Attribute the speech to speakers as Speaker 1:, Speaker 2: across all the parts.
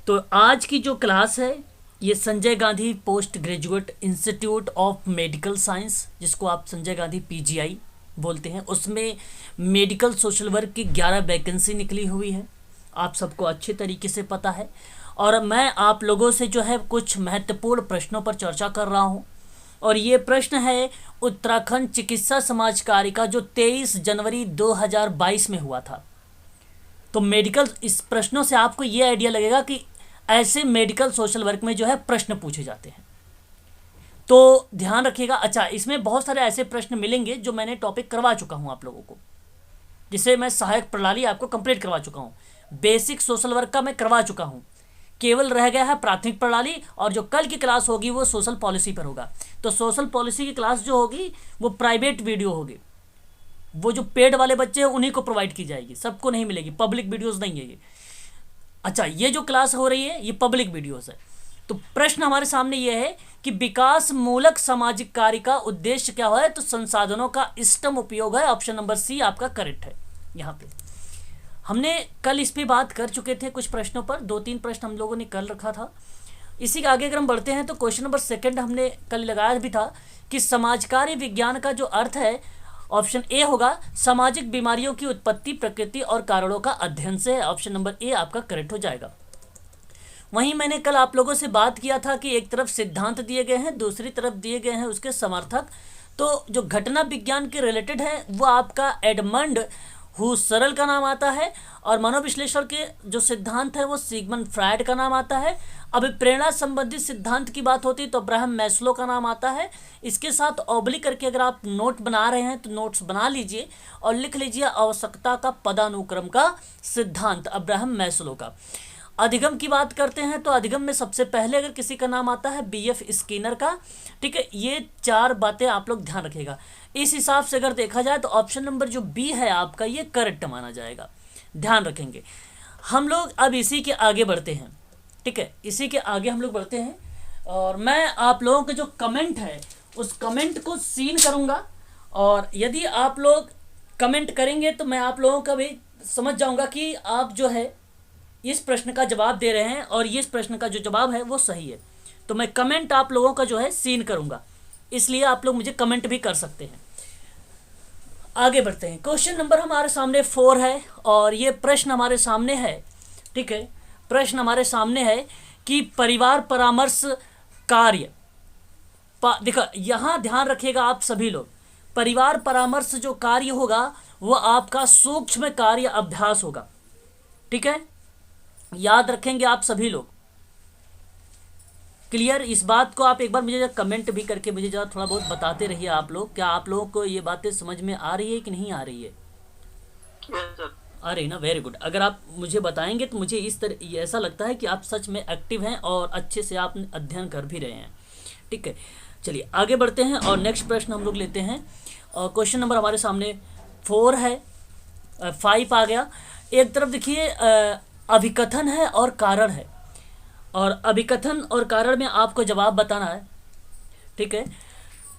Speaker 1: तो आज की जो क्लास है ये Sanjay Gandhi post graduate institute of medical science, जिसको आप संजय गांधी पीजीआई बोलते हैं, उसमें मेडिकल सोशल वर्क की 11 वैकेंसी निकली हुई है। आप सबको अच्छे तरीके से पता है। और मैं आप लोगों से जो है कुछ महत्वपूर्ण प्रश्नों पर चर्चा कर रहा हूँ। और ये प्रश्न है उत्तराखंड चिकित्सा समाज कार्य का, जो 23 जनवरी 2022 में हुआ था। तो मेडिकल इस प्रश्नों से आपको ये आइडिया लगेगा कि ऐसे मेडिकल सोशल वर्क में जो है प्रश्न पूछे जाते हैं, तो ध्यान रखिएगा। अच्छा, इसमें बहुत सारे ऐसे प्रश्न मिलेंगे जो मैंने टॉपिक करवा चुका हूं आप लोगों को, जिसे मैं सहायक प्रणाली आपको कंप्लीट करवा चुका हूं। बेसिक सोशल वर्क का मैं करवा चुका हूं, केवल रह गया है प्राथमिक प्रणाली। और जो कल की क्लास होगी वो सोशल पॉलिसी पर होगा। तो सोशल पॉलिसी की क्लास जो होगी वो प्राइवेट वीडियो होगी, वो जो पेड वाले बच्चे हैं उन्हीं को प्रोवाइड की जाएगी, सबको नहीं मिलेगी, पब्लिक वीडियोस नहीं है ये। अच्छा, ये जो क्लास हो रही है ये पब्लिक वीडियोस है। तो प्रश्न हमारे सामने ये है कि विकास मूलक सामाजिक कार्य का उद्देश्य क्या है? तो संसाधनों का इष्टतम उपयोग है। ऑप्शन नंबर सी आपका करेक्ट है। यहाँ पे हमने कल इस पे बात कर चुके थे, कुछ प्रश्नों पर 2-3 प्रश्न हम लोगों ने कल रखा था। इसी के आगे अगर हम बढ़ते हैं तो क्वेश्चन नंबर 2 हमने कल लगाया भी था कि समाज कार्य विज्ञान का जो अर्थ है, ऑप्शन ए होगा सामाजिक बीमारियों की उत्पत्ति, प्रकृति और कारणों का अध्ययन से है। ऑप्शन नंबर ए आपका करेक्ट हो जाएगा। वहीं मैंने कल आप लोगों से बात किया था कि एक तरफ सिद्धांत दिए गए हैं, दूसरी तरफ दिए गए हैं उसके समर्थक। तो जो घटना विज्ञान के रिलेटेड है वो आपका एडमंड हुसरल का नाम आता है, और मनोविश्लेषण के जो सिद्धांत है वो सिगमंड फ्रायड का नाम आता है। अभिप्रेरणा संबंधित सिद्धांत की बात होती है तो अब्राहम मैस्लो का नाम आता है। इसके साथ ऑब्लिक करके अगर आप नोट बना रहे हैं तो नोट्स बना लीजिए और लिख लीजिए आवश्यकता का पदानुक्रम का सिद्धांत अब्राहम मैस्लो का। अधिगम की बात करते हैं तो अधिगम में सबसे पहले अगर किसी का नाम आता है बीएफ स्किनर का। ठीक है, ये 4 बातें आप लोग ध्यान रखिएगा। इस हिसाब से अगर देखा जाए तो ऑप्शन नंबर जो बी है आपका ये करेक्ट माना जाएगा, ध्यान रखेंगे। हम लोग अब इसी के आगे बढ़ते हैं। ठीक है, इसी के आगे हम लोग बढ़ते हैं और मैं आप लोगों के जो कमेंट है उस कमेंट को सीन करूँगा, और यदि आप लोग कमेंट करेंगे तो मैं आप लोगों का भी समझ जाऊँगा कि आप जो है इस प्रश्न का जवाब दे रहे हैं और इस प्रश्न का जो जवाब है वो सही है। तो मैं कमेंट आप लोगों का जो है सीन करूँगा, इसलिए आप लोग मुझे कमेंट भी कर सकते हैं। आगे बढ़ते हैं। क्वेश्चन नंबर हमारे सामने 4 है और ये प्रश्न हमारे सामने है। ठीक है, प्रश्न हमारे सामने है कि परिवार परामर्श कार्य देखो यहाँ ध्यान रखिएगा आप सभी लोग। परिवार परामर्श जो कार्य होगा वो आपका सूक्ष्म कार्य अभ्यास होगा। ठीक है, याद रखेंगे आप सभी लोग। क्लियर? इस बात को आप एक बार मुझे कमेंट भी करके मुझे जरा थोड़ा बहुत बताते रहिए आप लोग, क्या आप लोगों को ये बातें समझ में आ रही है कि नहीं आ रही है? आ रही ना? Very good. अगर आप मुझे बताएंगे तो मुझे इस तरह ऐसा लगता है कि आप सच में एक्टिव हैं और अच्छे से आप अध्ययन कर भी रहे हैं। ठीक है, चलिए आगे बढ़ते हैं और नेक्स्ट प्रश्न हम लोग लेते हैं। और क्वेश्चन नंबर हमारे सामने 4 है, 5 आ गया। एक तरफ देखिए अभिकथन है और कारण है, और अभिकथन और कारण में आपको जवाब बताना है। ठीक है,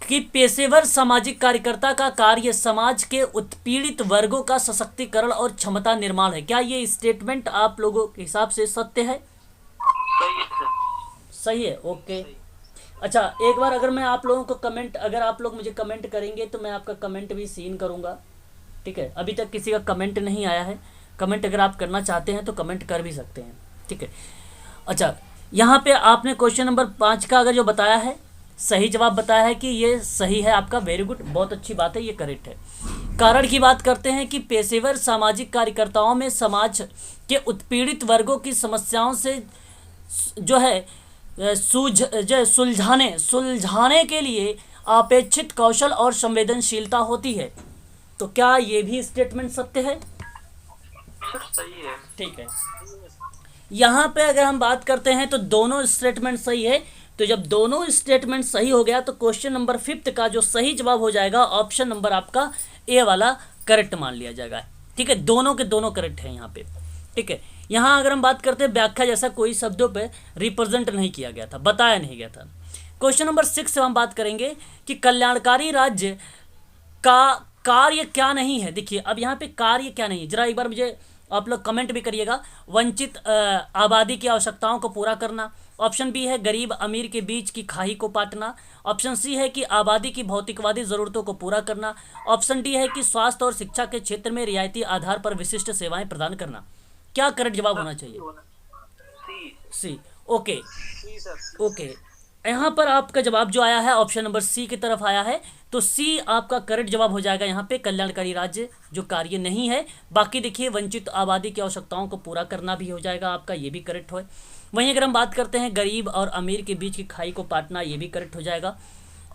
Speaker 1: कि पेशेवर सामाजिक कार्यकर्ता का कार्य समाज के उत्पीड़ित वर्गों का सशक्तिकरण और क्षमता निर्माण है। क्या ये स्टेटमेंट आप लोगों के हिसाब से सत्य है? सही है, ओके। अच्छा, एक बार अगर मैं आप लोगों को कमेंट, अगर आप लोग मुझे कमेंट करेंगे तो मैं आपका कमेंट भी सीन करूँगा। ठीक है, अभी तक किसी का कमेंट नहीं आया है। कमेंट अगर आप करना चाहते हैं तो कमेंट कर भी सकते हैं। ठीक है, अच्छा, यहाँ पे आपने क्वेश्चन नंबर 5 का अगर जो बताया है सही जवाब बताया है कि ये सही है आपका, वेरी गुड, बहुत अच्छी बात है, ये करेक्ट है। कारण की बात करते हैं कि पेशेवर सामाजिक कार्यकर्ताओं में समाज के उत्पीड़ित वर्गों की समस्याओं से जो है सुलझाने के लिए अपेक्षित कौशल और संवेदनशीलता होती है। तो क्या ये भी स्टेटमेंट सत्य है?
Speaker 2: सही है।
Speaker 1: ठीक है, यहाँ पे अगर हम बात करते हैं तो दोनों स्टेटमेंट सही है। तो जब दोनों स्टेटमेंट सही हो गया तो क्वेश्चन नंबर 5 का जो सही जवाब हो जाएगा ऑप्शन नंबर आपका ए वाला करेक्ट मान लिया जाएगा। ठीक है, दोनों के दोनों करेक्ट है यहाँ पे। ठीक है, यहाँ अगर हम बात करते हैं व्याख्या जैसा कोई शब्दों पे रिप्रेजेंट नहीं किया गया था, बताया नहीं गया था। क्वेश्चन नंबर 6 से हम बात करेंगे कि कल्याणकारी राज्य का कार्य क्या नहीं है। देखिए अब यहाँ पे कार्य क्या नहीं है, जरा एक बार मुझे आप लोग कमेंट भी करिएगा। वंचित आबादी की आवश्यकताओं को पूरा करना। ऑप्शन बी है गरीब अमीर के बीच की खाई को पाटना। ऑप्शन सी है कि आबादी की भौतिकवादी ज़रूरतों को पूरा करना। ऑप्शन डी है कि स्वास्थ्य और शिक्षा के क्षेत्र में रियायती आधार पर विशिष्ट सेवाएं प्रदान करना। क्या करेक्ट जवाब होना चाहिए?
Speaker 2: सी।
Speaker 1: सी। ओके
Speaker 2: सी सर।
Speaker 1: ओके, यहाँ पर आपका जवाब जो आया है ऑप्शन नंबर सी की तरफ आया है, तो सी आपका करेक्ट जवाब हो जाएगा। यहाँ पे कल्याणकारी राज्य जो कार्य नहीं है। बाकी देखिए वंचित आबादी की आवश्यकताओं को पूरा करना भी हो जाएगा आपका, ये भी करेक्ट हो। वहीं अगर हम बात करते हैं गरीब और अमीर के बीच की खाई को पाटना, ये भी करेक्ट हो जाएगा।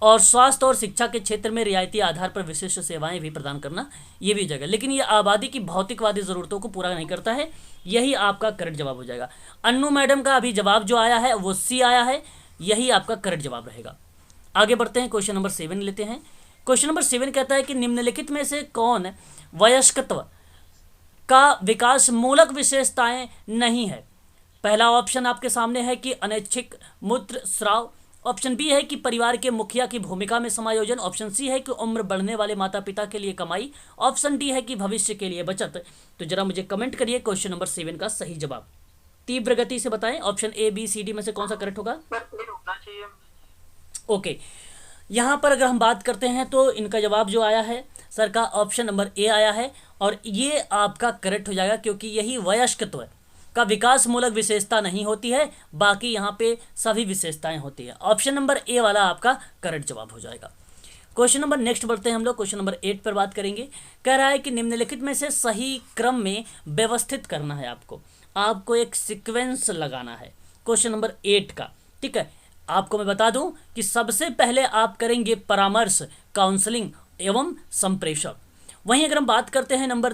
Speaker 1: और स्वास्थ्य और शिक्षा के क्षेत्र में रियायती आधार पर विशिष्ट सेवाएं भी प्रदान करना, ये भी हो जाएगा। लेकिन ये आबादी की भौतिकवादी ज़रूरतों को पूरा नहीं करता है, यही आपका करेक्ट जवाब हो जाएगा। अन्नू मैडम का अभी जवाब जो आया है वो सी आया है, यही आपका करेक्ट जवाब रहेगा। आगे बढ़ते हैं, क्वेश्चन नंबर 7 लेते हैं। क्वेश्चन नंबर 7 कहता है कि निम्नलिखित में से कौन वयस्कत्व का विकास मूलक विशेषताएं नहीं है? पहला ऑप्शन आपके सामने है कि अनैच्छिक मूत्र स्राव। ऑप्शन बी है कि परिवार के मुखिया की भूमिका में समायोजन। ऑप्शन सी है कि उम्र बढ़ने वाले माता पिता के लिए कमाई। ऑप्शन डी है कि भविष्य के लिए बचत। तो जरा मुझे कमेंट करिए क्वेश्चन नंबर 7 का सही जवाब, तीव्र गति से बताएं। Option A B C D में से कौन सा करेक्ट होगा?
Speaker 2: सर ए होना चाहिए।
Speaker 1: ओके, यहाँ पर अगर हम बात करते हैं तो इनका जवाब जो आया है सर का ऑप्शन नंबर ए आया है, और ये आपका करेक्ट हो जाएगा क्योंकि यही वयस्कत्व का विकास मूलक विशेषता नहीं होती है, बाकी यहाँ पे सभी विशेषताएं होती है। ऑप्शन नंबर ए वाला आपका करेक्ट जवाब हो जाएगा। क्वेश्चन नंबर नेक्स्ट बढ़ते हैं हम लोग, क्वेश्चन नंबर 8 पर बात करेंगे। कह रहा है कि निम्नलिखित में से सही क्रम में व्यवस्थित करना है आपको एक सीक्वेंस लगाना है क्वेश्चन नंबर 8 का। ठीक है, आपको मैं बता दूं कि सबसे पहले आप करेंगे परामर्श, काउंसलिंग एवं संप्रेषण। वहीं अगर हम बात करते हैं नंबर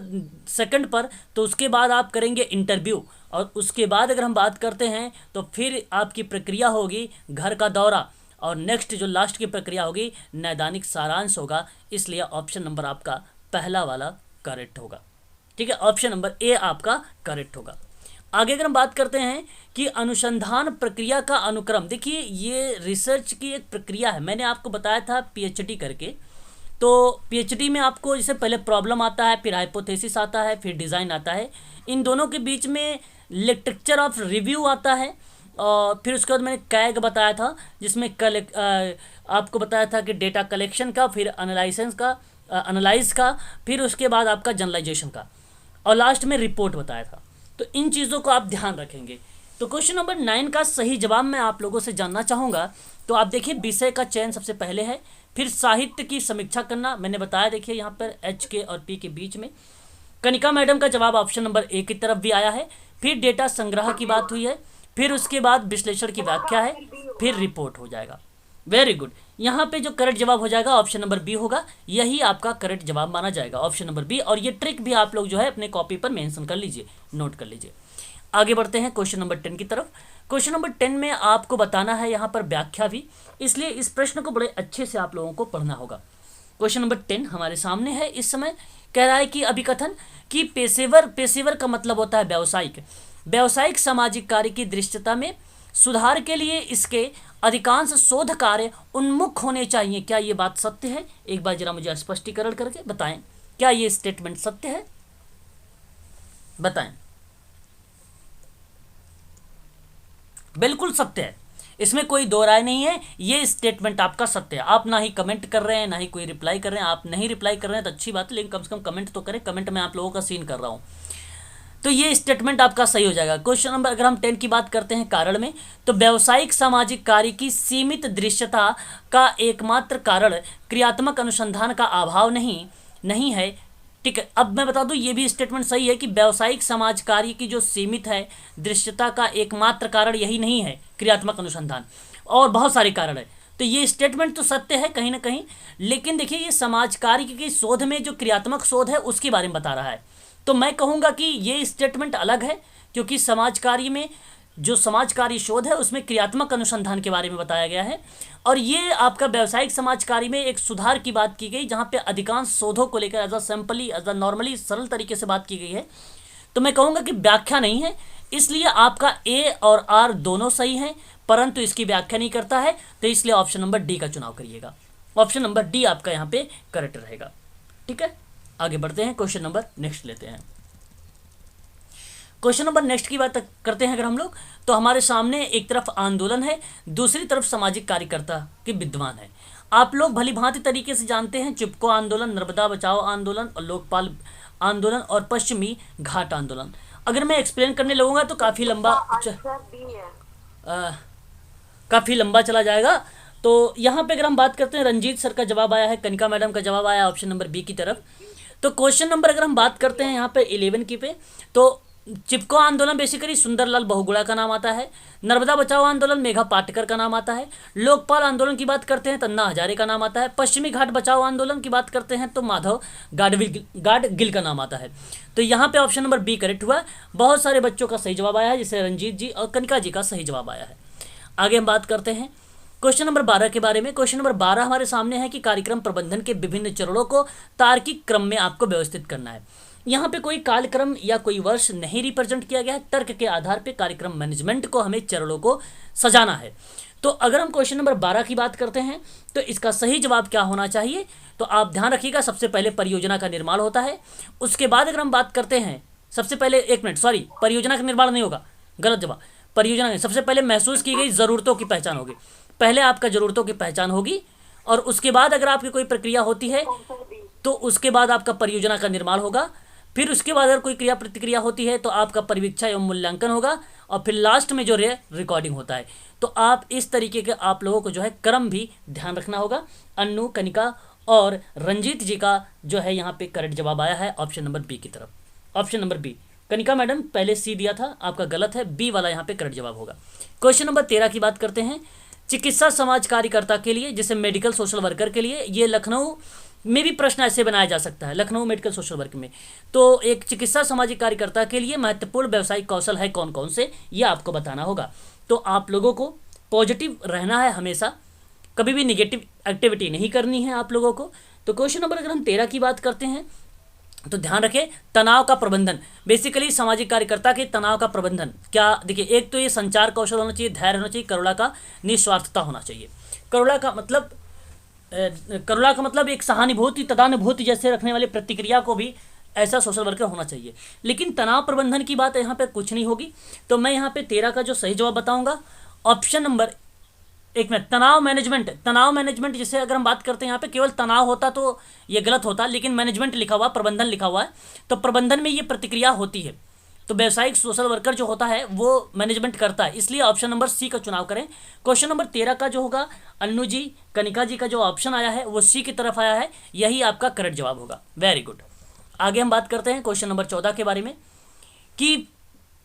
Speaker 1: 2 पर, तो उसके बाद आप करेंगे इंटरव्यू, और उसके बाद अगर हम बात करते हैं तो फिर आपकी प्रक्रिया होगी घर का दौरा, और नेक्स्ट जो लास्ट की प्रक्रिया होगी नैदानिक सारांश होगा। इसलिए ऑप्शन नंबर आपका पहला वाला करेक्ट होगा। ठीक है, ऑप्शन नंबर ए आपका करेक्ट होगा। आगे अगर हम बात करते हैं कि अनुसंधान प्रक्रिया का अनुक्रम, देखिए ये रिसर्च की एक प्रक्रिया है। मैंने आपको बताया था पीएचडी करके, तो पीएचडी में आपको जैसे पहले प्रॉब्लम आता है, फिर हाइपोथेसिस आता है, फिर डिज़ाइन आता है। इन दोनों के बीच में लिटरेचर ऑफ रिव्यू आता है, और फिर उसके बाद मैंने कैग बताया था जिसमें आपको बताया था कि डेटा कलेक्शन का, फिर एनालाइज का, फिर उसके बाद आपका जनरलाइजेशन का, और लास्ट में रिपोर्ट बताया था। तो इन चीज़ों को आप ध्यान रखेंगे। तो क्वेश्चन नंबर 9 का सही जवाब मैं आप लोगों से जानना चाहूँगा। तो आप देखिए विषय का चयन सबसे पहले है, फिर साहित्य की समीक्षा करना, मैंने बताया देखिए यहाँ पर एच के और पी के बीच में। कनिका मैडम का जवाब ऑप्शन नंबर ए की तरफ भी आया है। फिर डेटा संग्रह की बात हुई है, फिर उसके बाद विश्लेषण की व्याख्या है, फिर रिपोर्ट हो जाएगा। वेरी गुड, यहाँ पे जो करेक्ट जवाब हो जाएगा ऑप्शन नंबर बी होगा, यही आपका करेक्ट जवाब माना जाएगा, ऑप्शन नंबर बी। और ये ट्रिक भी आप लोग जो है अपने कॉपी पर मेंशन कर लीजिए, नोट कर लीजिए। आगे बढ़ते हैं क्वेश्चन नंबर 10 की तरफ। क्वेश्चन नंबर 10 में आपको बताना है यहाँ पर व्याख्या भी, इसलिए इस प्रश्न को बड़े अच्छे से आप लोगों को पढ़ना होगा। क्वेश्चन नंबर 10 हमारे सामने है इस समय। कह रहा है कि अभिकथन कि पेशेवर का मतलब होता है व्यावसायिक सामाजिक कार्य की दृश्यता में सुधार के लिए इसके अधिकांश शोध कार्य उन्मुख होने चाहिए। क्या ये बात सत्य है? एक बार जरा मुझे स्पष्टीकरण करके बताएं, क्या ये स्टेटमेंट सत्य है? बताएं। बिल्कुल सत्य है, इसमें कोई दो राय नहीं है, ये स्टेटमेंट आपका सत्य है। आप ना ही कमेंट कर रहे हैं, ना ही कोई रिप्लाई कर रहे हैं। आप नहीं रिप्लाई कर रहे हैं तो अच्छी बात है, लेकिन कम से कम कमेंट तो करें। कमेंट में आप लोगों का सीन कर रहा हूँ, तो ये स्टेटमेंट आपका सही हो जाएगा। क्वेश्चन नंबर अगर हम 10 की बात करते हैं कारण में, तो व्यावसायिक सामाजिक कार्य की सीमित दृश्यता का एकमात्र कारण क्रियात्मक अनुसंधान का अभाव नहीं है। ठीक है, अब मैं बता दूं ये भी स्टेटमेंट सही है कि व्यावसायिक समाज कार्य की जो सीमित है दृश्यता का एकमात्र कारण यही नहीं है क्रियात्मक अनुसंधान, और बहुत सारे कारण है। तो ये स्टेटमेंट तो सत्य है कहीं ना कहीं, लेकिन देखिए ये समाज कार्य की शोध में जो क्रियात्मक शोध है उसके बारे में बता रहा है। तो मैं कहूँगा कि ये स्टेटमेंट अलग है, क्योंकि समाज कार्य में जो समाज कार्य शोध है उसमें क्रियात्मक अनुसंधान के बारे में बताया गया है, और ये आपका व्यावसायिक समाज कार्य में एक सुधार की बात की गई, जहाँ पे अधिकांश शोधों को लेकर एज अ नॉर्मली सरल तरीके से बात की गई है। तो मैं कहूँगा कि व्याख्या नहीं है, इसलिए आपका ए और आर दोनों सही हैं, परंतु इसकी व्याख्या नहीं करता है, तो इसलिए ऑप्शन नंबर डी का चुनाव करिएगा। ऑप्शन नंबर डी आपका यहाँ पे करेक्ट रहेगा। ठीक है, आगे बढ़ते हैं, क्वेश्चन नंबर नेक्स्ट लेते हैं। क्वेश्चन नंबर नेक्स्ट की बात करते हैं अगर हम लोग, तो हमारे सामने एक तरफ आंदोलन है, दूसरी तरफ सामाजिक कार्यकर्ता के विद्वान है। आप लोग भली भांति तरीके से जानते हैं चिपको आंदोलन, नर्मदा बचाओ आंदोलन और लोकपाल आंदोलन और पश्चिमी घाट आंदोलन। अगर मैं एक्सप्लेन करने लगूंगा तो काफ़ी लंबा चला जाएगा। तो यहाँ पे अगर हम बात करते हैं, रंजीत सर का जवाब आया है, कनिका मैडम का जवाब आया ऑप्शन नंबर बी की तरफ। तो क्वेश्चन नंबर अगर हम बात करते हैं यहाँ पे 11 की पे, तो चिपको आंदोलन बेसिकली सुंदरलाल बहुगुणा का नाम आता है, नर्मदा बचाओ आंदोलन मेघा पाटकर का नाम आता है, लोकपाल आंदोलन की बात करते हैं तन्ना हजारे का नाम आता है, पश्चिमी घाट बचाओ आंदोलन की बात करते हैं तो माधव गाडगिल का नाम आता है। तो यहाँ पे ऑप्शन नंबर बी करेक्ट हुआ। बहुत सारे बच्चों का सही जवाब आया है, जैसे रंजीत जी और कनिका जी का सही जवाब आया है। आगे हम बात करते हैं क्वेश्चन नंबर 12 के बारे में। क्वेश्चन नंबर 12 हमारे सामने है कि कार्यक्रम प्रबंधन के विभिन्न चरणों को तार्किक क्रम में आपको व्यवस्थित करना है। यहाँ पे कोई कालक्रम या कोई वर्ष नहीं रिप्रेजेंट किया गया है, तर्क के आधार पे कार्यक्रम मैनेजमेंट को हमें चरणों को सजाना है। तो अगर हम क्वेश्चन नंबर 12 की बात करते हैं तो इसका सही जवाब क्या होना चाहिए, तो आप ध्यान रखिएगा, सबसे पहले परियोजना का निर्माण होता है। उसके बाद अगर हम बात करते हैं, सबसे पहले परियोजना का निर्माण नहीं होगा, गलत जवाब, परियोजना नहीं, सबसे पहले महसूस की गई ज़रूरतों की पहचान होगी। पहले आपका ज़रूरतों की पहचान होगी और उसके बाद अगर आपकी कोई प्रक्रिया होती है तो उसके बाद आपका परियोजना का निर्माण होगा। फिर उसके बाद अगर कोई क्रिया प्रतिक्रिया होती है तो आपका परिवीक्षा एवं मूल्यांकन होगा और फिर लास्ट में जो रिकॉर्डिंग होता है। तो आप इस तरीके के आप लोगों को जो है क्रम भी ध्यान रखना होगा। अन्नू, कनिका और रंजीत जी का जो है यहाँ पे करेक्ट जवाब आया है ऑप्शन नंबर बी की तरफ। Option number B, Kanika madam पहले सी दिया था, आपका गलत है, बी वाला यहाँ पे करेक्ट जवाब होगा। क्वेश्चन नंबर 13 की बात करते हैं। चिकित्सा समाज कार्यकर्ता के लिए, जैसे मेडिकल सोशल वर्कर के लिए, ये लखनऊ में भी प्रश्न ऐसे बनाया जा सकता है, लखनऊ मेडिकल सोशल वर्क में। तो एक चिकित्सा सामाजिक कार्यकर्ता के लिए महत्वपूर्ण व्यावसायिक कौशल है कौन कौन से, ये आपको बताना होगा। तो आप लोगों को पॉजिटिव रहना है हमेशा, कभी भी निगेटिव एक्टिविटी नहीं करनी है आप लोगों को। तो क्वेश्चन नंबर अगर हम 13 की बात करते हैं तो ध्यान रखें, तनाव का प्रबंधन, बेसिकली सामाजिक कार्यकर्ता के तनाव का प्रबंधन क्या, देखिए एक तो ये संचार कौशल होना चाहिए, धैर्य होना चाहिए, करुणा का निस्वार्थता होना चाहिए। करुणा का मतलब एक सहानुभूति तदानुभूति जैसे रखने वाली प्रतिक्रिया को भी ऐसा सोशल वर्कर होना चाहिए। लेकिन तनाव प्रबंधन की बात यहाँ पे कुछ नहीं होगी। तो मैं यहाँ पे 13 का जो सही जवाब बताऊंगा ऑप्शन नंबर तनाव मैनेजमेंट जैसे अगर हम बात करते हैं यहाँ पे केवल तनाव होता तो ये गलत होता, लेकिन मैनेजमेंट लिखा हुआ, प्रबंधन लिखा हुआ है, तो प्रबंधन में ये प्रतिक्रिया होती है। तो व्यावसायिक सोशल वर्कर जो होता है वो मैनेजमेंट करता है, इसलिए ऑप्शन नंबर सी का चुनाव करें। क्वेश्चन नंबर 13 का जो होगा, अन्नू जी, कनिका जी का जो ऑप्शन आया है वो सी की तरफ आया है, यही आपका करेक्ट जवाब होगा। Very good. आगे हम बात करते हैं क्वेश्चन नंबर 14 के बारे में कि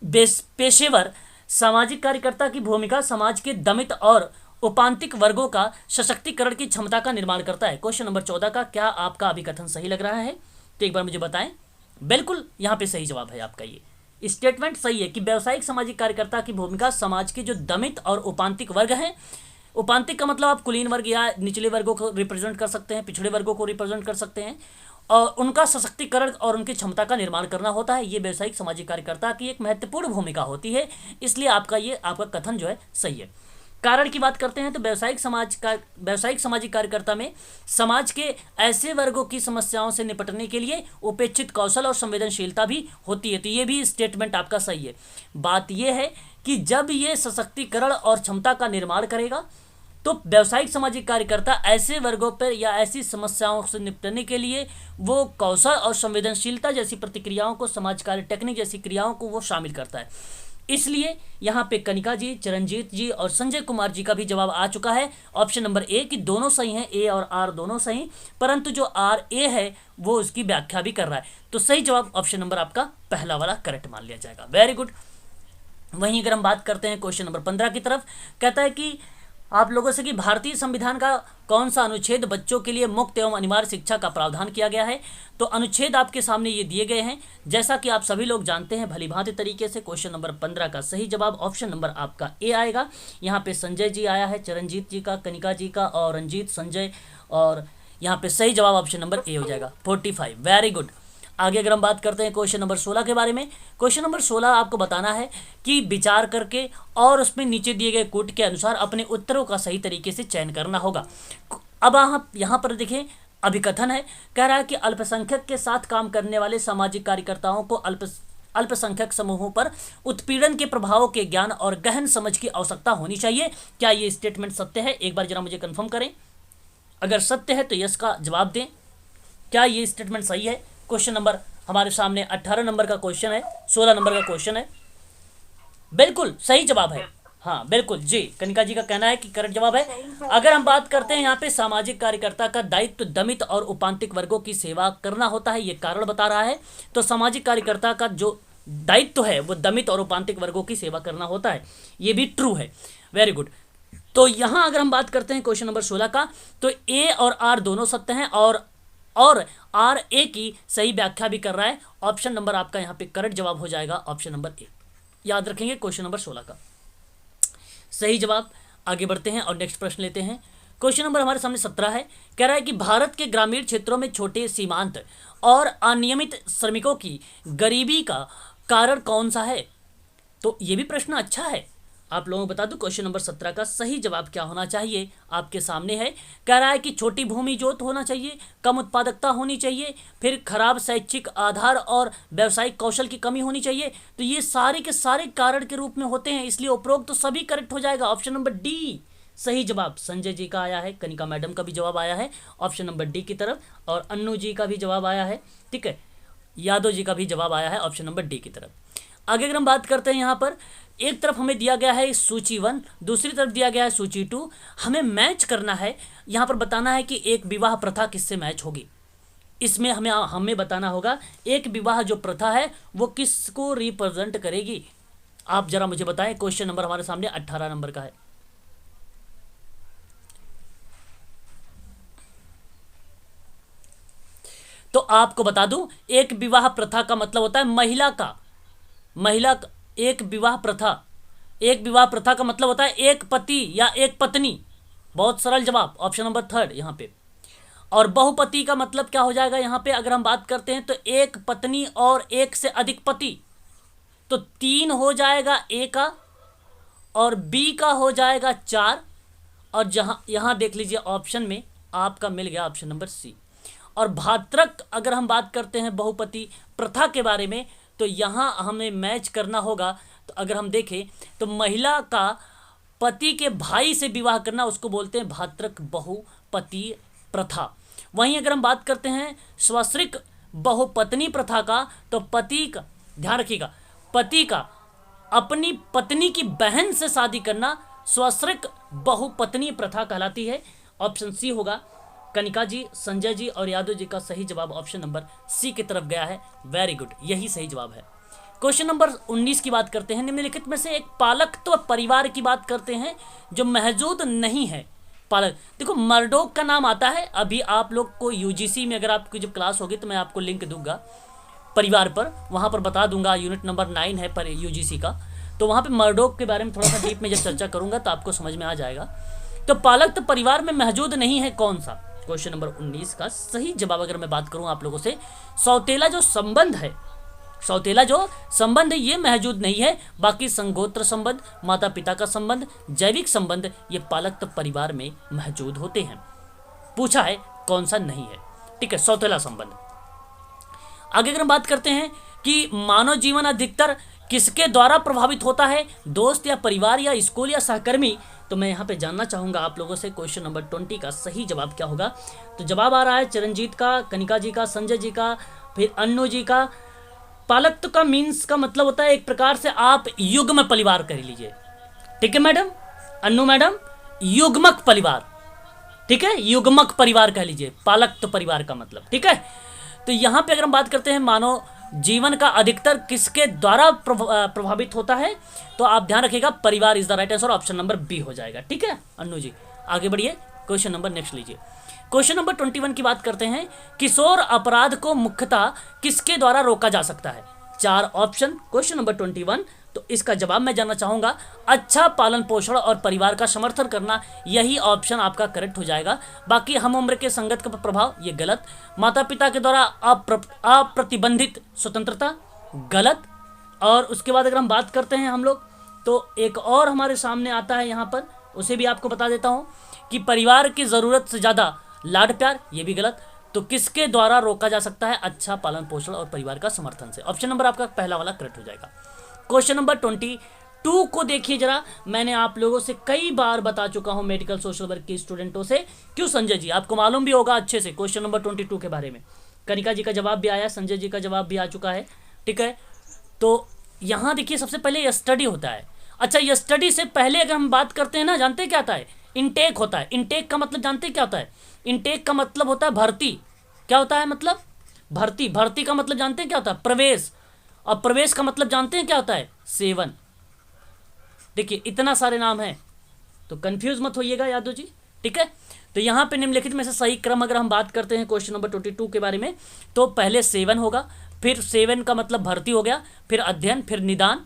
Speaker 1: पेशेवर सामाजिक कार्यकर्ता की भूमिका समाज के दमित और उपांतिक वर्गों का सशक्तिकरण की क्षमता का निर्माण करता है। क्वेश्चन नंबर 14 का क्या आपका अभिकथन सही लग रहा है, तो एक बार मुझे बताएं। बिल्कुल यहाँ पे सही जवाब है आपका, ये स्टेटमेंट सही है कि व्यावसायिक सामाजिक कार्यकर्ता की भूमिका समाज के जो दमित और उपांतिक वर्ग हैं, उपांतिक का मतलब आप कुलीन वर्ग या निचले वर्गों को रिप्रेजेंट कर सकते हैं, पिछड़े वर्गों को रिप्रेजेंट कर सकते हैं, और उनका सशक्तिकरण और उनकी क्षमता का निर्माण करना होता है। ये व्यावसायिक सामाजिक कार्यकर्ता की एक महत्वपूर्ण भूमिका होती है, इसलिए आपका कथन जो है सही है। कारण की बात करते हैं तो व्यावसायिक सामाजिक कार्यकर्ता में समाज के ऐसे वर्गों की समस्याओं से निपटने के लिए उपेक्षित कौशल और संवेदनशीलता भी होती है। तो ये भी स्टेटमेंट आपका सही है। बात ये है कि जब ये सशक्तिकरण और क्षमता का निर्माण करेगा तो व्यावसायिक सामाजिक कार्यकर्ता ऐसे वर्गों पर या ऐसी समस्याओं से निपटने के लिए वो कौशल और संवेदनशीलता जैसी प्रतिक्रियाओं को, समाज कार्य टेक्निक जैसी क्रियाओं को वो शामिल करता है। इसलिए यहाँ पे कनिका जी, चिरंजीत जी और संजय कुमार जी का भी जवाब आ चुका है ऑप्शन नंबर ए कि दोनों सही हैं, ए और आर दोनों सही, परंतु जो आर ए है वो उसकी व्याख्या भी कर रहा है। तो सही जवाब ऑप्शन नंबर आपका पहला वाला करेक्ट मान लिया जाएगा। Very good. वहीं अगर हम बात करते हैं क्वेश्चन नंबर 15 की तरफ, कहता है कि आप लोगों से कि भारतीय संविधान का कौन सा अनुच्छेद बच्चों के लिए मुक्त एवं अनिवार्य शिक्षा का प्रावधान किया गया है। तो अनुच्छेद आपके सामने ये दिए गए हैं, जैसा कि आप सभी लोग जानते हैं भलीभांति तरीके से। क्वेश्चन नंबर 15 का सही जवाब ऑप्शन नंबर आपका ए आएगा। यहाँ पे संजय जी आया है, चरणजीत जी का, कनिका जी का और रंजीत, संजय, और यहाँ पे सही जवाब ऑप्शन नंबर ए हो जाएगा 45। Very good. आगे अगर हम बात करते हैं क्वेश्चन नंबर 16 के बारे में, क्वेश्चन नंबर 16 आपको बताना है कि विचार करके और उसमें नीचे दिए गए कोट के अनुसार अपने उत्तरों का सही तरीके से चयन करना होगा। अब आप यहाँ पर देखें, अभिकथन है, कह रहा है कि अल्पसंख्यक के साथ काम करने वाले सामाजिक कार्यकर्ताओं को अल्पसंख्यक समूहों पर उत्पीड़न के प्रभावों के ज्ञान और गहन समझ की आवश्यकता होनी चाहिए। क्या ये स्टेटमेंट सत्य है? एक बार जरा मुझे कंफर्म करें। अगर सत्य है तो यस का जवाब दें। क्या ये स्टेटमेंट सही है? क्वेश्चन नंबर हमारे सामने 18 नंबर का क्वेश्चन है, 16 नंबर का क्वेश्चन है। बिल्कुल सही जवाब है। हाँ बिल्कुल जी, कनिका जी का कहना है कि करेक्ट जवाब है। अगर हम बात करते हैं यहाँ पे सामाजिक कार्यकर्ता का दायित्व दमित और उपांतिक वर्गों की सेवा करना होता है, ये कारण बता रहा है। तो सामाजिक कार्यकर्ता का जो दायित्व है वो दमित और उपांतिक वर्गों की सेवा करना होता है, ये भी ट्रू है। Very good. तो यहाँ अगर हम बात करते हैं क्वेश्चन नंबर 16 का, तो ए और आर दोनों सत्य हैं और आर ए की सही व्याख्या भी कर रहा है। ऑप्शन नंबर आपका यहाँ पे करेक्ट जवाब हो जाएगा ऑप्शन नंबर ए। याद रखेंगे क्वेश्चन नंबर 16 का सही जवाब। आगे बढ़ते हैं और नेक्स्ट प्रश्न लेते हैं। क्वेश्चन नंबर हमारे सामने 17 है। कह रहा है कि भारत के ग्रामीण क्षेत्रों में छोटे सीमांत और अनियमित श्रमिकों की गरीबी का कारण कौन सा है? तो ये भी प्रश्न अच्छा है। आप लोगों को बता दूं क्वेश्चन नंबर 17 का सही जवाब क्या होना चाहिए, आपके सामने है। कह रहा है कि छोटी भूमि जोत होना चाहिए, कम उत्पादकता होनी चाहिए, फिर खराब शैक्षिक आधार और व्यावसायिक कौशल की कमी होनी चाहिए। तो ये सारे के सारे कारण के रूप में होते हैं, इसलिए उपरोक्त तो सभी करेक्ट हो जाएगा। ऑप्शन नंबर डी सही जवाब संजय जी का आया है, कनिका मैडम का भी जवाब आया है ऑप्शन नंबर डी की तरफ, और अन्नू जी का भी जवाब आया है, ठीक है, यादव जी का भी जवाब आया है ऑप्शन नंबर डी की तरफ। आगे अगर हम बात करते हैं यहाँ पर, एक तरफ हमें दिया गया है सूची 1, दूसरी तरफ दिया गया है सूची 2। हमें मैच करना है, यहाँ पर बताना है कि एक विवाह प्रथा किससे मैच होगी। इसमें हमें बताना होगा एक विवाह जो प्रथा है वो किसको रिप्रेजेंट करेगी। आप जरा मुझे बताएं। क्वेश्चन नंबर हमारे सामने 18 नंबर का है। तो आपको बता दूं, एक विवाह प्रथा का मतलब होता है एक विवाह प्रथा का मतलब होता है एक पति या एक पत्नी। बहुत सरल जवाब ऑप्शन नंबर 3 यहाँ पे। और बहुपति का मतलब क्या हो जाएगा यहाँ पे, अगर हम बात करते हैं तो एक पत्नी और एक से अधिक पति, तो 3 हो जाएगा ए का, और बी का हो जाएगा 4, और जहाँ यहाँ देख लीजिए ऑप्शन में आपका मिल गया ऑप्शन नंबर सी। और भातृक अगर हम बात करते हैं बहुपति प्रथा के बारे में, तो यहाँ हमें मैच करना होगा। तो अगर हम देखें तो महिला का पति के भाई से विवाह करना उसको बोलते हैं भातृक बहुपति प्रथा। वहीं अगर हम बात करते हैं स्वश्रिक बहुपत्नी प्रथा का, तो पति का, ध्यान रखिएगा, पति का अपनी पत्नी की बहन से शादी करना स्वश्रिक बहुपत्नी प्रथा कहलाती है। ऑप्शन सी होगा। कनिका जी, संजय जी और यादव जी का सही जवाब ऑप्शन नंबर सी की तरफ गया है। वेरी गुड, यही सही जवाब है। क्वेश्चन नंबर 19 की बात करते हैं। निम्नलिखित में से एक पालकत्व परिवार की बात करते हैं जो महजूद नहीं है। पालक, देखो मर्डोक का नाम आता है। अभी आप लोग को यूजीसी में अगर आपकी जब क्लास होगी तो मैं आपको लिंक दूंगा परिवार पर, वहाँ पर बता दूंगा। यूनिट नंबर 9 है पर यूजीसी का, तो वहाँ पे मर्डोक के बारे में थोड़ा सा डीप में जब चर्चा करूंगा तो आपको समझ में आ जाएगा। तो पालकत्व परिवार में महजूद नहीं है कौन सा? क्वेश्चन नंबर 19 का सही जवाब अगर मैं बात करूं आप लोगों से, सौतेला जो संबंध है, ये महजूद नहीं है। बाकी संगोत्र संबंध, माता पिता का संबंध, जैविक संबंध, ये पालकत्व परिवार में महजूद होते हैं। पूछा है कौन सा नहीं है, ठीक है, सौतेला संबंध। आगे अगर हम बात करते हैं कि मानव जीवन अधिकतर किसके द्वारा प्रभावित होता है, दोस्त या परिवार या स्कूल या सहकर्मी, तो मैं यहाँ पे जानना चाहूँगा आप लोगों से क्वेश्चन नंबर 20 का सही जवाब क्या होगा। तो जवाब आ रहा है चिरंजीत का, कनिका जी का, संजय जी का, फिर अन्नू जी का। पालकत्व का मीन्स का मतलब होता है एक प्रकार से आप युग्म परिवार कर लीजिए, ठीक है मैडम, अन्नू मैडम, युग्मक परिवार, ठीक है, युग्मक परिवार कह लीजिए पालकत्व परिवार का मतलब, ठीक है। तो यहाँ पे अगर हम बात करते हैं मानव जीवन का अधिकतर किसके द्वारा प्रभावित होता है, तो आप ध्यान रखिएगा परिवार is the right answer, option number B हो जाएगा, ठीक है अन्नू जी। आगे बढ़िए, क्वेश्चन नंबर नेक्स्ट लीजिए। क्वेश्चन नंबर 21 की बात करते हैं। किशोर अपराध को मुख्यतः किसके द्वारा रोका जा सकता है? 4 ऑप्शन क्वेश्चन नंबर 21। तो इसका जवाब मैं जानना चाहूँगा अच्छा पालन पोषण और परिवार का समर्थन करना, यही ऑप्शन आपका करेक्ट हो जाएगा। बाकी हम उम्र के संगत का प्रभाव, ये गलत। माता पिता के द्वारा अप्रतिबंधित स्वतंत्रता, गलत। और उसके बाद अगर हम बात करते हैं हम लोग, तो एक और हमारे सामने आता है यहाँ पर, उसे भी आपको बता देता हूँ कि परिवार की ज़रूरत से ज़्यादा लाड प्यार, ये भी गलत। तो किसके द्वारा रोका जा सकता है? अच्छा पालन पोषण और परिवार का समर्थन से। ऑप्शन नंबर आपका पहला वाला करेक्ट हो जाएगा। क्वेश्चन नंबर 22 को देखिए जरा। मैंने आप लोगों से कई बार बता चुका हूं मेडिकल सोशल वर्क के स्टूडेंटों से, क्यों संजय जी आपको मालूम भी होगा अच्छे से क्वेश्चन नंबर 22 के बारे में। कनिका जी का जवाब भी आया, संजय जी का जवाब भी आ चुका है, ठीक है। तो यहाँ देखिए सबसे पहले स्टडी होता है। अच्छा, ये स्टडी से पहले अगर हम बात करते हैं ना, जानते हैं क्या होता है? इनटेक होता है। इनटेक का मतलब जानते हैं क्या होता है? इनटेक का मतलब होता है भर्ती। क्या होता है मतलब? भर्ती। भर्ती का मतलब जानते हैं क्या होता है? प्रवेश। और प्रवेश का मतलब जानते हैं क्या होता है? सेवन। देखिए इतना सारे नाम हैं, तो कंफ्यूज मत होइएगा यादव जी, ठीक है। तो यहाँ पे निम्नलिखित में से सही क्रम अगर हम बात करते हैं क्वेश्चन नंबर 22 के बारे में, तो पहले सेवन होगा, फिर सेवन का मतलब भर्ती हो गया, फिर अध्ययन, फिर निदान।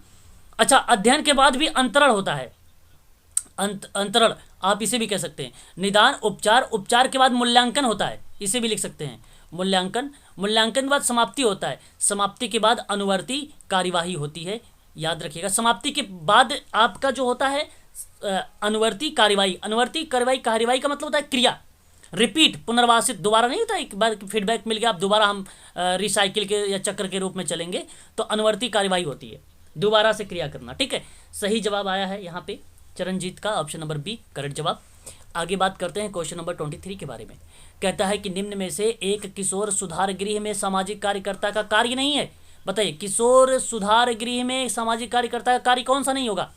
Speaker 1: अच्छा, अध्ययन के बाद भी अंतरण होता है। अंतरण आप इसे भी कह सकते हैं। निदान, उपचार, उपचार के बाद मूल्यांकन होता है, इसे भी लिख सकते हैं मूल्यांकन। मूल्यांकन के बाद समाप्ति होता है, समाप्ति के बाद अनुवर्ती कार्यवाही होती है। याद रखिएगा, समाप्ति के बाद आपका जो होता है अनुवर्ती कार्यवाही। अनुवर्ती कार्यवाही का मतलब होता है क्रिया, रिपीट, पुनर्वासित, दोबारा नहीं होता। एक बार फीडबैक मिल गया, आप दोबारा हम रिसाइकिल के या चक्र के रूप में चलेंगे, तो अनुवर्ती कार्यवाही होती है, दोबारा से क्रिया करना, ठीक है। सही जवाब आया है यहाँ पे चरणजीत का, ऑप्शन नंबर बी करेक्ट जवाब। आगे बात करते हैं क्वेश्चन नंबर 23 के बारे में। कहता है कि निम्न में से एक किशोर सुधार गृह में सामाजिक कार्यकर्ता का कार्य नहीं है। बताइए, किशोर सुधार गृह में सामाजिक कार्यकर्ता का कार्य कौन सा नहीं होगा?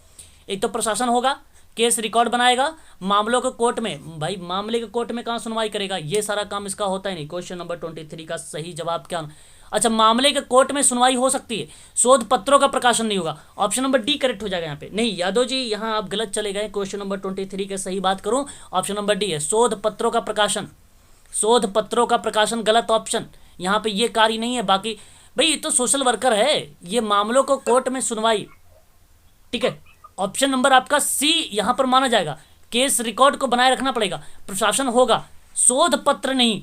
Speaker 1: एक तो प्रशासन होगा, केस रिकॉर्ड बनाएगा, मामलों को कोर्ट में, भाई मामले के कोर्ट में कहाँ सुनवाई करेगा? ये सारा काम इसका होता ही नहीं। क्वेश्चन नंबर 23 का सही जवाब क्या? अच्छा, मामले के कोर्ट में सुनवाई हो सकती है, शोध पत्रों का प्रकाशन नहीं होगा। ऑप्शन नंबर डी करेक्ट हो जाएगा यहाँ पे। नहीं यादव जी, यहाँ आप गलत चले गए। क्वेश्चन नंबर 23 के सही बात करूँ, ऑप्शन नंबर डी है, शोध पत्रों का प्रकाशन। शोध पत्रों का प्रकाशन गलत ऑप्शन, यहाँ पे ये कार्य नहीं है। बाकी भाई ये तो सोशल वर्कर है, ये मामलों को कोर्ट में सुनवाई, ठीक है। ऑप्शन नंबर आपका सी यहाँ पर माना जाएगा, केस रिकॉर्ड को बनाए रखना पड़ेगा, प्रशासन होगा, शोध पत्र नहीं।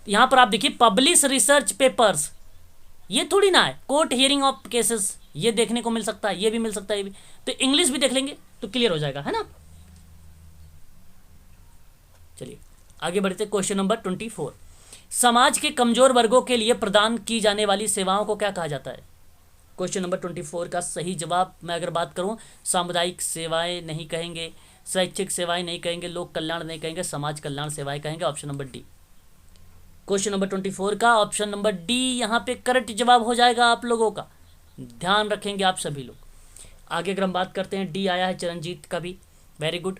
Speaker 1: यहाँ पर आप देखिए पब्लिश रिसर्च पेपर्स, ये थोड़ी ना है कोर्ट हियरिंग ऑफ केसेस, ये देखने को मिल सकता है, ये भी मिल सकता है, ये भी। तो इंग्लिश भी देख लेंगे तो क्लियर हो जाएगा, है ना। चलिए आगे बढ़ते। क्वेश्चन नंबर 24, समाज के कमजोर वर्गों के लिए प्रदान की जाने वाली सेवाओं को क्या कहा जाता है? क्वेश्चन नंबर 24 का सही जवाब मैं अगर बात करूं, सामुदायिक सेवाएं नहीं कहेंगे, शैक्षिक सेवाएं नहीं कहेंगे, लोक कल्याण नहीं कहेंगे, समाज कल्याण सेवाएं कहेंगे। Option number D. Question number 24 का ऑप्शन नंबर डी यहाँ पे करेक्ट जवाब हो जाएगा आप लोगों का, ध्यान रखेंगे आप सभी लोग। आगे अगर हम बात करते हैं, डी आया है चरणजीत का भी, वेरी गुड।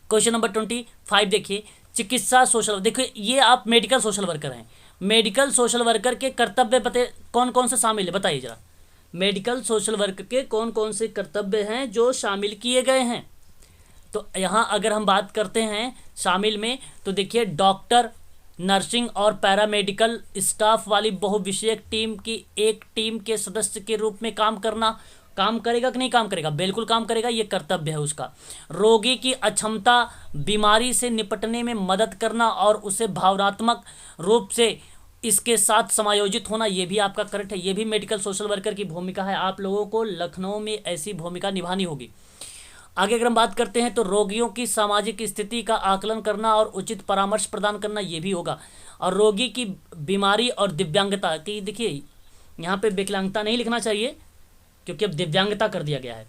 Speaker 1: क्वेश्चन नंबर 25 देखिए, चिकित्सा सोशल, देखिए ये आप मेडिकल सोशल वर्कर हैं। मेडिकल सोशल वर्कर के कर्तव्य पते कौन कौन से शामिल है, बताइए जरा। मेडिकल सोशल वर्क के कौन कौन से कर्तव्य हैं जो शामिल किए गए हैं? तो यहाँ अगर हम बात करते हैं शामिल में, तो देखिए डॉक्टर, नर्सिंग और पैरामेडिकल स्टाफ वाली बहुविषयक टीम की एक टीम के सदस्य के रूप में काम करना। काम करेगा कि नहीं काम करेगा? बिल्कुल काम करेगा, ये कर्तव्य है उसका। रोगी की अक्षमता, बीमारी से निपटने में मदद करना और उसे भावनात्मक रूप से इसके साथ समायोजित होना, ये भी आपका करेक्ट है, ये भी मेडिकल सोशल वर्कर की भूमिका है। आप लोगों को लखनऊ में ऐसी भूमिका निभानी होगी। आगे अगर हम बात करते हैं तो रोगियों की सामाजिक स्थिति का आकलन करना और उचित परामर्श प्रदान करना, ये भी होगा। और रोगी की बीमारी और दिव्यांगता की, देखिए यहाँ पे विकलांगता नहीं लिखना चाहिए क्योंकि अब दिव्यांगता कर दिया गया है।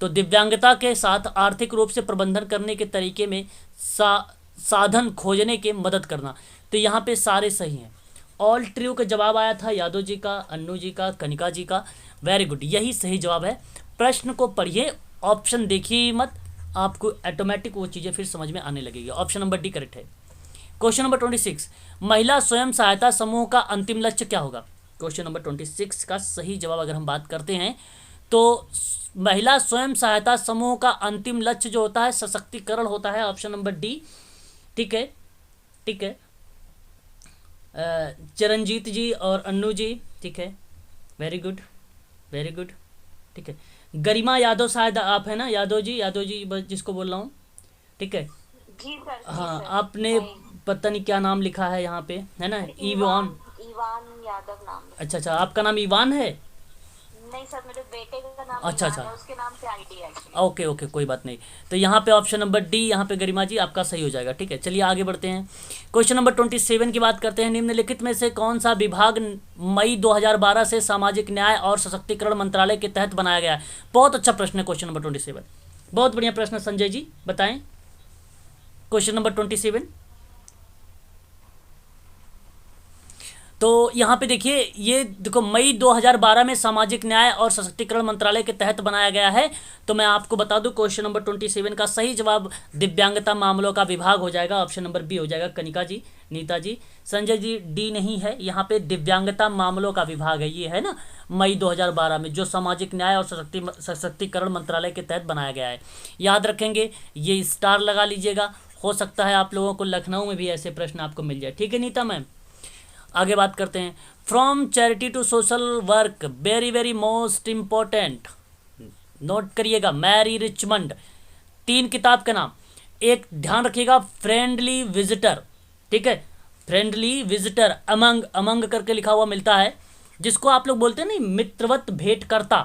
Speaker 1: तो दिव्यांगता के साथ आर्थिक रूप से प्रबंधन करने के तरीके में साधन खोजने के मदद करना, तो यहाँ पे सारे सही हैं। ऑल ट्रू का जवाब आया था यादव जी का, अन्नू जी का, कनिका जी का, वेरी गुड, यही सही जवाब है। प्रश्न को पढ़िए, ऑप्शन देखिए मत, आपको ऑटोमेटिक वो चीज़ें फिर समझ में आने लगेगी। ऑप्शन नंबर डी करेक्ट है। क्वेश्चन नंबर 26, महिला स्वयं सहायता समूह का अंतिम लक्ष्य क्या होगा? क्वेश्चन नंबर 26 का सही जवाब अगर हम बात करते हैं तो महिला स्वयं सहायता समूह का अंतिम लक्ष्य जो होता है सशक्तिकरण होता है। ऑप्शन नंबर डी, ठीक है, ठीक है। चरणजीत जी और अन्नू जी, ठीक है, वेरी गुड, वेरी गुड, ठीक है। गरिमा यादव शायद आप है ना, यादव जी जिसको बोल रहा हूँ, ठीक है।
Speaker 3: जी सर।
Speaker 1: हाँ,
Speaker 3: सर,
Speaker 1: आपने पता नहीं क्या नाम लिखा है यहाँ पे, है ना, इवान
Speaker 3: इवान यादव नाम है।
Speaker 1: अच्छा, आपका नाम इवान है?
Speaker 3: नहीं सर, मेरे बेटे का नाम
Speaker 1: अच्छा
Speaker 3: ईमान
Speaker 1: अच्छा,
Speaker 3: है, उसके नाम से आईडी है एक्चुअली।
Speaker 1: ओके ओके, कोई बात नहीं। तो यहाँ पे ऑप्शन नंबर डी, यहाँ पे गरिमा जी आपका सही हो जाएगा। ठीक है, चलिए आगे बढ़ते हैं। क्वेश्चन नंबर 27 की बात करते हैं। निम्नलिखित में से कौन सा विभाग मई 2012 से सामाजिक न्याय और सशक्तिकरण मंत्रालय के तहत बनाया गया है? बहुत अच्छा प्रश्न है क्वेश्चन नंबर 27, बहुत बढ़िया प्रश्न। संजय जी बताएं क्वेश्चन नंबर 27। तो यहाँ पे देखिए, ये देखो मई 2012 में सामाजिक न्याय और सशक्तिकरण मंत्रालय के तहत बनाया गया है। तो मैं आपको बता दूं क्वेश्चन नंबर 27 का सही जवाब दिव्यांगता मामलों का विभाग हो जाएगा, ऑप्शन नंबर बी हो जाएगा। कनिका जी, नीता जी, संजय जी डी नहीं है, यहाँ पे दिव्यांगता मामलों का विभाग है, ये है ना मई 2012 में जो सामाजिक न्याय और सशक्तिकरण मंत्रालय के तहत बनाया गया है। याद रखेंगे, ये स्टार लगा लीजिएगा, हो सकता है आप लोगों को लखनऊ में भी ऐसे प्रश्न आपको मिल जाए। ठीक है नीता मैम, आगे बात करते हैं। From charity to social work, very very most important, note करिएगा, मैरी रिचमंड। 3 किताब का नाम, एक ध्यान रखिएगा, फ्रेंडली विजिटर, ठीक है, फ्रेंडली विजिटर, अमंग, अमंग करके लिखा हुआ मिलता है, जिसको आप लोग बोलते हैं नहीं मित्रवत भेंटकर्ता।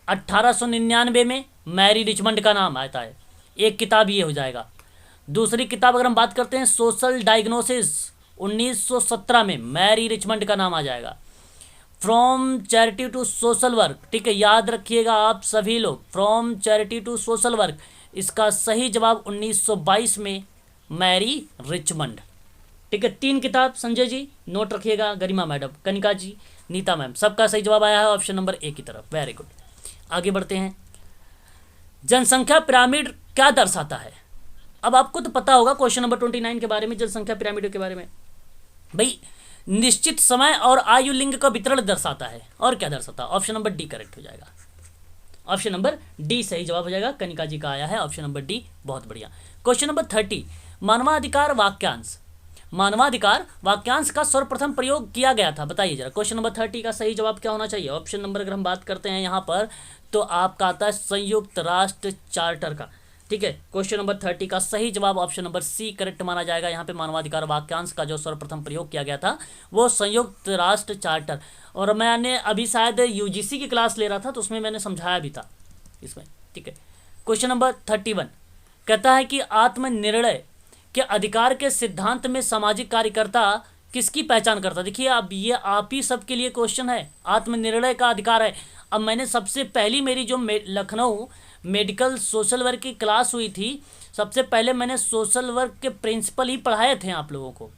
Speaker 1: 1899 में मैरी रिचमंड का नाम आता है, एक किताब ये हो जाएगा। दूसरी किताब अगर हम बात करते हैं सोशल डायग्नोसिस, 1917 में मैरी रिचमंड का नाम आ जाएगा। From charity to social work, ठीक है, याद रखिएगा आप सभी लोग, from charity to social work, इसका सही जवाब 1922 में मैरी रिचमंड। ठीक है, 3 किताब संजय जी नोट रखिएगा, गरिमा मैडम, कनिका जी, नीता मैम, सबका सही जवाब आया है ऑप्शन नंबर ए की तरफ। वेरी गुड, आगे बढ़ते हैं। जनसंख्या पिरामिड क्या दर्शाता है? अब आपको तो पता होगा क्वेश्चन नंबर 29 के बारे में, जनसंख्या पिरामिड के बारे में, भाई निश्चित समय और आयु लिंग का वितरण दर्शाता है। और क्या दर्शाता है? ऑप्शन नंबर डी करेक्ट हो जाएगा, ऑप्शन नंबर डी सही जवाब हो जाएगा। कनिका जी का आया है ऑप्शन नंबर डी, बहुत बढ़िया। क्वेश्चन नंबर 30, मानवाधिकार वाक्यांश, मानवाधिकार वाक्यांश का सर्वप्रथम प्रयोग किया गया था, बताइए जरा। क्वेश्चन नंबर 30 का सही जवाब क्या होना चाहिए? ऑप्शन नंबर अगर हम बात करते हैं यहाँ पर तो आपका आता है संयुक्त राष्ट्र चार्टर का। ठीक है, क्वेश्चन नंबर 30 का सही जवाब ऑप्शन नंबर सी करेक्ट माना जाएगा। यहाँ पे मानवाधिकार वाक्यांश का जो सर्वप्रथम प्रयोग किया गया था वो संयुक्त राष्ट्र चार्टर, और मैंने अभी शायद यूजीसी की क्लास ले रहा था तो उसमें मैंने समझाया भी था इसमें। ठीक है, क्वेश्चन नंबर 31 कहता है कि आत्मनिर्णय के अधिकार के सिद्धांत में सामाजिक कार्यकर्ता किसकी पहचान करता है? देखिए अब ये आप ही सबके लिए क्वेश्चन है, आत्मनिर्णय का अधिकार है। अब मैंने सबसे पहली मेरी जो लखनऊ मेडिकल सोशल वर्क की क्लास हुई थी, सबसे पहले मैंने सोशल वर्क के प्रिंसिपल ही पढ़ाए थे आप लोगों को,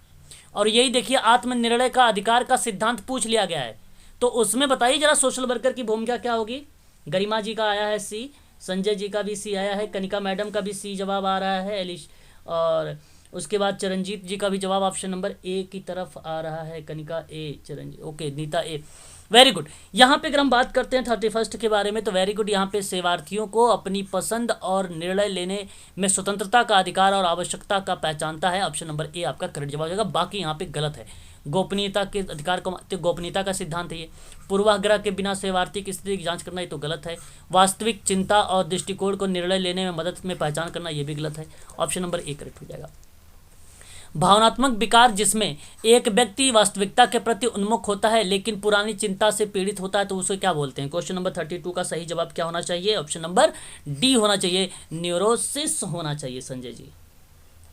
Speaker 1: और यही देखिए आत्मनिर्णय का अधिकार का सिद्धांत पूछ लिया गया है। तो उसमें बताइए जरा सोशल वर्कर की भूमिका क्या होगी? गरिमा जी का आया है सी, संजय जी का भी सी आया है, कनिका मैडम का भी सी जवाब आ रहा है, एलिश, और उसके बाद चरणजीत जी का भी जवाब ऑप्शन नंबर ए की तरफ आ रहा है, कनिका ए, चरणजीत ओके, नीता ए, वेरी गुड। यहाँ पे अगर हम बात करते हैं 31 के बारे में तो वेरी गुड, यहाँ पे सेवार्थियों को अपनी पसंद और निर्णय लेने में स्वतंत्रता का अधिकार और आवश्यकता का पहचानता है, ऑप्शन नंबर ए आपका करेक्ट जवाब हो जाएगा। बाकी यहाँ पे गलत है, गोपनीयता के अधिकार को, तो गोपनीयता का सिद्धांत है ये। पूर्वाग्रह के बिना सेवार्थी की स्थिति की जांच करना ये तो गलत है। वास्तविक चिंता और दृष्टिकोण को निर्णय लेने में मदद में पहचान करना ये भी गलत है, ऑप्शन नंबर ए करेक्ट हो जाएगा। भावनात्मक विकार, जिसमें एक व्यक्ति वास्तविकता के प्रति उन्मुख होता है लेकिन पुरानी चिंता से पीड़ित होता है, तो उसे क्या बोलते हैं? क्वेश्चन नंबर 32 का सही जवाब क्या होना चाहिए? ऑप्शन नंबर डी होना चाहिए, न्यूरोसिस होना चाहिए Sanjay ji,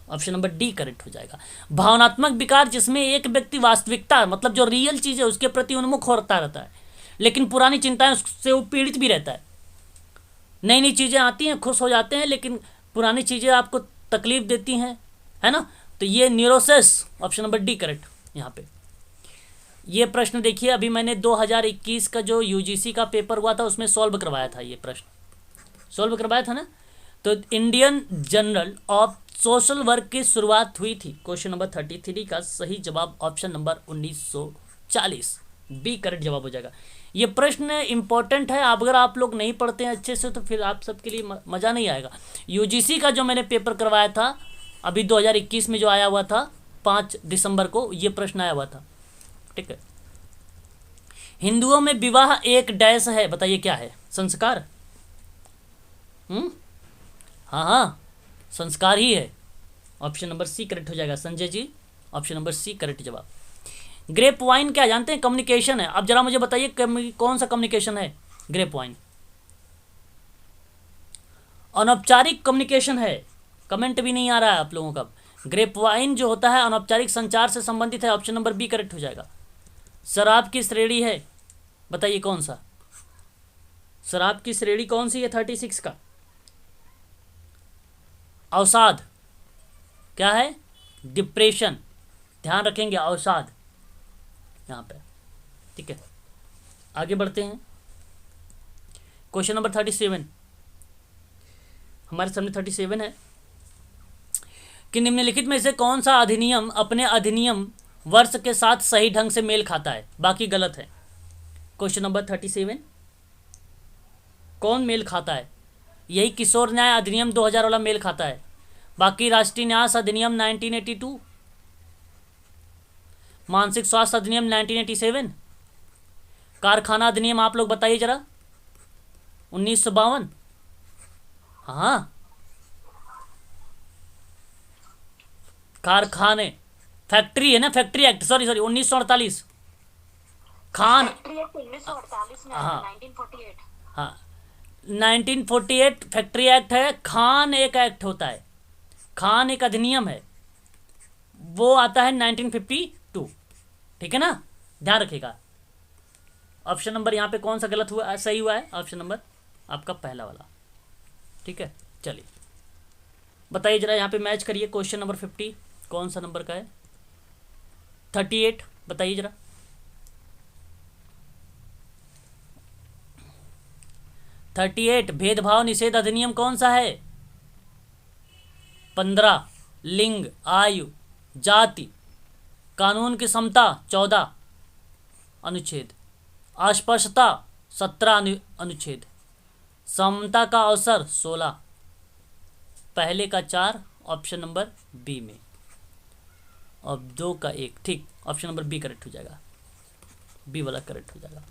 Speaker 1: option number D correct हो जाएगा। भावनात्मक विकार जिसमें एक व्यक्ति वास्तविकता मतलब जो रियल चीज़ है उसके प्रति उन्मुख होता रहता है लेकिन पुरानी चिंताएं उससे वो पीड़ित भी रहता है। नई नई चीज़ें आती हैं, खुश हो जाते हैं, लेकिन पुरानी चीज़ें आपको तकलीफ देती हैं, है ना, तो ये neurosis, option number D correct. यहाँ पे ये प्रश्न देखिए, अभी मैंने 2021 का जो यूजीसी का पेपर हुआ था उसमें सॉल्व करवाया था, ये प्रश्न सॉल्व करवाया था ना। तो Indian journal of social work की शुरुआत हुई थी, क्वेश्चन नंबर 33 का सही जवाब ऑप्शन नंबर 1940, बी करेक्ट जवाब हो जाएगा। ये प्रश्न इंपॉर्टेंट है, अगर आप लोग नहीं पढ़ते हैं अच्छे से तो फिर आप सबके लिए मज़ा नहीं आएगा। यूजीसी का जो मैंने पेपर करवाया था अभी 2021 में जो आया हुआ था 5 दिसंबर को, ये प्रश्न आया हुआ था। ठीक है, हिंदुओं में विवाह एक डैश है, बताइए क्या है? संस्कार। हाँ हाँ, संस्कार ही है, ऑप्शन नंबर सी करेक्ट हो जाएगा Sanjay ji, option number C correct जवाब। ग्रेप वाइन क्या जानते हैं? कम्युनिकेशन है। अब जरा मुझे बताइए कौन सा कम्युनिकेशन है? Grapevine. अनौपचारिक कम्युनिकेशन है, कमेंट भी नहीं आ रहा है आप लोगों का। ग्रेप वाइन जो होता है अनौपचारिक संचार से संबंधित है, ऑप्शन नंबर बी करेक्ट हो जाएगा। शराब की श्रेणी है, बताइए कौन सा शराब की श्रेणी कौन सी है 36 का? अवसाद क्या है? डिप्रेशन, ध्यान रखेंगे अवसाद यहाँ पे, ठीक है। आगे बढ़ते हैं, क्वेश्चन नंबर 37 हमारे सामने 37 है कि निम्नलिखित में से कौन सा अधिनियम अपने अधिनियम वर्ष के साथ सही ढंग से मेल खाता है, बाकी गलत है। क्वेश्चन नंबर 37 कौन मेल खाता है? यही किशोर न्याय अधिनियम 2000 वाला मेल खाता है, बाकी राष्ट्रीय न्यास अधिनियम 1982, मानसिक स्वास्थ्य अधिनियम 1987, कारखाना अधिनियम आप लोग बताइए जरा 1952। हाँ, कारखाने, फैक्ट्री है ना, फैक्ट्री एक्ट, सॉरी 1948। खान,
Speaker 3: 1948 में
Speaker 1: हाँ
Speaker 3: 1948।
Speaker 1: हाँ 1948 फैक्ट्री एक्ट है। खान एक एक्ट होता है, खान एक अधिनियम है, वो आता है 1952, ठीक है ना, ध्यान रखिएगा। ऑप्शन नंबर यहाँ पे कौन सा गलत हुआ, सही हुआ है? ऑप्शन नंबर आपका पहला वाला, ठीक है। चलिए बताइए जरा, यहाँ पे मैच करिए। क्वेश्चन नंबर 50 कौन सा नंबर का है? 38 बताइए जरा। 38 भेदभाव निषेध अधिनियम कौन सा है? 15 लिंग, आयु, जाति, कानून की समता 14 अनुच्छेद, अस्पृश्यता 17 अनुच्छेद, समता का अवसर 16, पहले का 4, ऑप्शन नंबर बी में, अब 2 का 1, ठीक, ऑप्शन नंबर बी करेक्ट हो जाएगा, बी वाला करेक्ट हो जाएगा।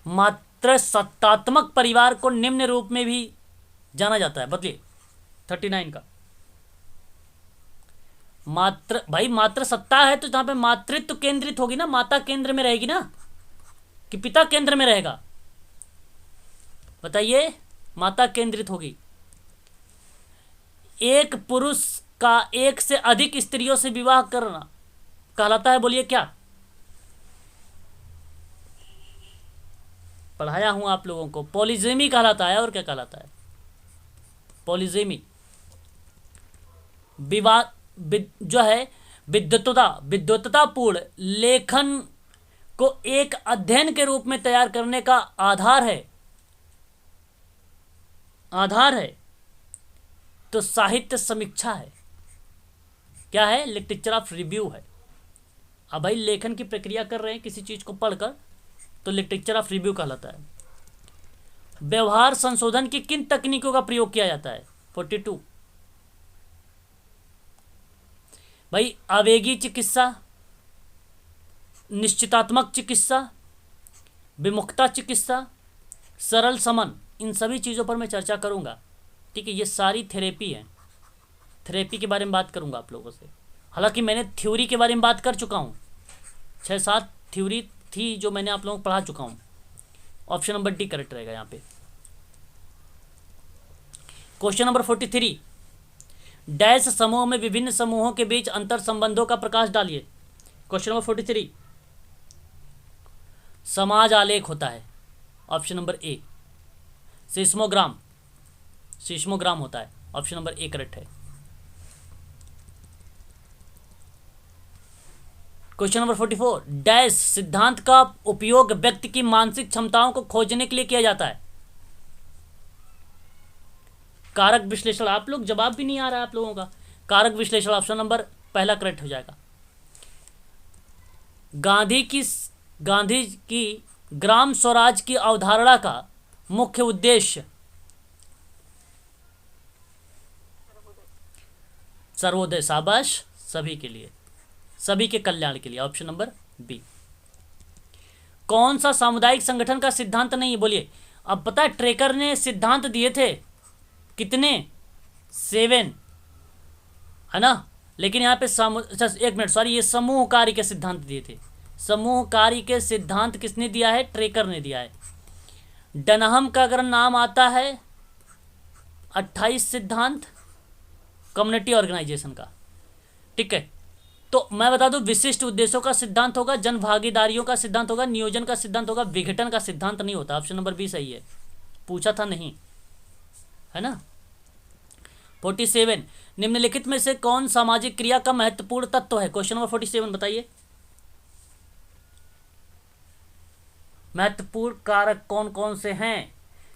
Speaker 1: मात्र सत्तात्मक परिवार को निम्न रूप में भी जाना जाता है, बदलिए 39 का। मात्र, भाई मात्र सत्ता है तो जहां पे मातृत्व केंद्रित होगी ना, माता केंद्र में रहेगी ना कि पिता केंद्र में रहेगा? बताइए, माता केंद्रित होगी। एक पुरुष का एक से अधिक स्त्रियों से विवाह करना कहलाता है, बोलिए क्या? पढ़ाया हूं आप लोगों को, पॉलीजेमी कहलाता है। और क्या कहलाता है? पॉलीजेमी। विवाह जो है विद्वत्तापूर्ण लेखन को एक अध्ययन के रूप में तैयार करने का आधार है, तो साहित्य समीक्षा है। क्या है? लिटरेचर ऑफ रिव्यू है। अब भाई लेखन की प्रक्रिया कर रहे हैं किसी चीज को पढ़कर, तो लिटरेचर ऑफ रिव्यू कहलाता है। व्यवहार संशोधन की किन तकनीकों का प्रयोग किया जाता है? 42 भाई, आवेगी चिकित्सा, निश्चितात्मक चिकित्सा, विमुखता चिकित्सा, सरल समन, इन सभी चीज़ों पर मैं चर्चा करूंगा, ठीक है। ये सारी थेरेपी है, थेरेपी के बारे में बात करूंगा आप लोगों से। हालांकि मैंने थ्योरी के बारे में बात कर चुका हूँ, 6-7 थ्योरी थी जो मैंने आप लोगों को पढ़ा चुका हूँ। ऑप्शन नंबर डी करेक्ट रहेगा यहाँ पे। क्वेश्चन नंबर 43 डैश समूह में विभिन्न समूहों के बीच अंतर संबंधों का प्रकाश डालिए। क्वेश्चन नंबर 43 समाज आलेख होता है, ऑप्शन नंबर ए। सिस्मोग्राम होता है, ऑप्शन नंबर ए करेक्ट है। क्वेश्चन नंबर 44 डैश सिद्धांत का उपयोग व्यक्ति की मानसिक क्षमताओं को खोजने के लिए किया जाता है। कारक विश्लेषण, आप लोग जवाब भी नहीं आ रहा है आप लोगों का। कारक विश्लेषण ऑप्शन नंबर पहला करेक्ट हो जाएगा। गांधी की ग्राम स्वराज की अवधारणा का मुख्य उद्देश्य सर्वोदय, शाबाश, सभी के लिए, सभी के कल्याण के लिए, ऑप्शन नंबर बी। कौन सा सामुदायिक संगठन का सिद्धांत नहीं है? बोलिए। अब पता है ट्रेकर ने सिद्धांत दिए थे कितने? 7, है ना, लेकिन यहाँ पे एक मिनट, सॉरी, ये समूह कार्य के सिद्धांत दिए थे। समूह कार्य के सिद्धांत किसने दिया है? ट्रेकर ने दिया है। डनहम का अगर नाम आता है 28 सिद्धांत कम्युनिटी ऑर्गेनाइजेशन का, ठीक है। तो मैं बता दूं, विशिष्ट उद्देश्यों का सिद्धांत होगा, जन भागीदारियों का सिद्धांत होगा, नियोजन का सिद्धांत होगा, विघटन का सिद्धांत नहीं होता। ऑप्शन नंबर बी सही है, पूछा था नहीं, है ना। 47, निम्नलिखित में से कौन सामाजिक क्रिया का महत्वपूर्ण तत्व है? क्वेश्चन नंबर 47 बताइए। महत्वपूर्ण कारक कौन कौन से हैं?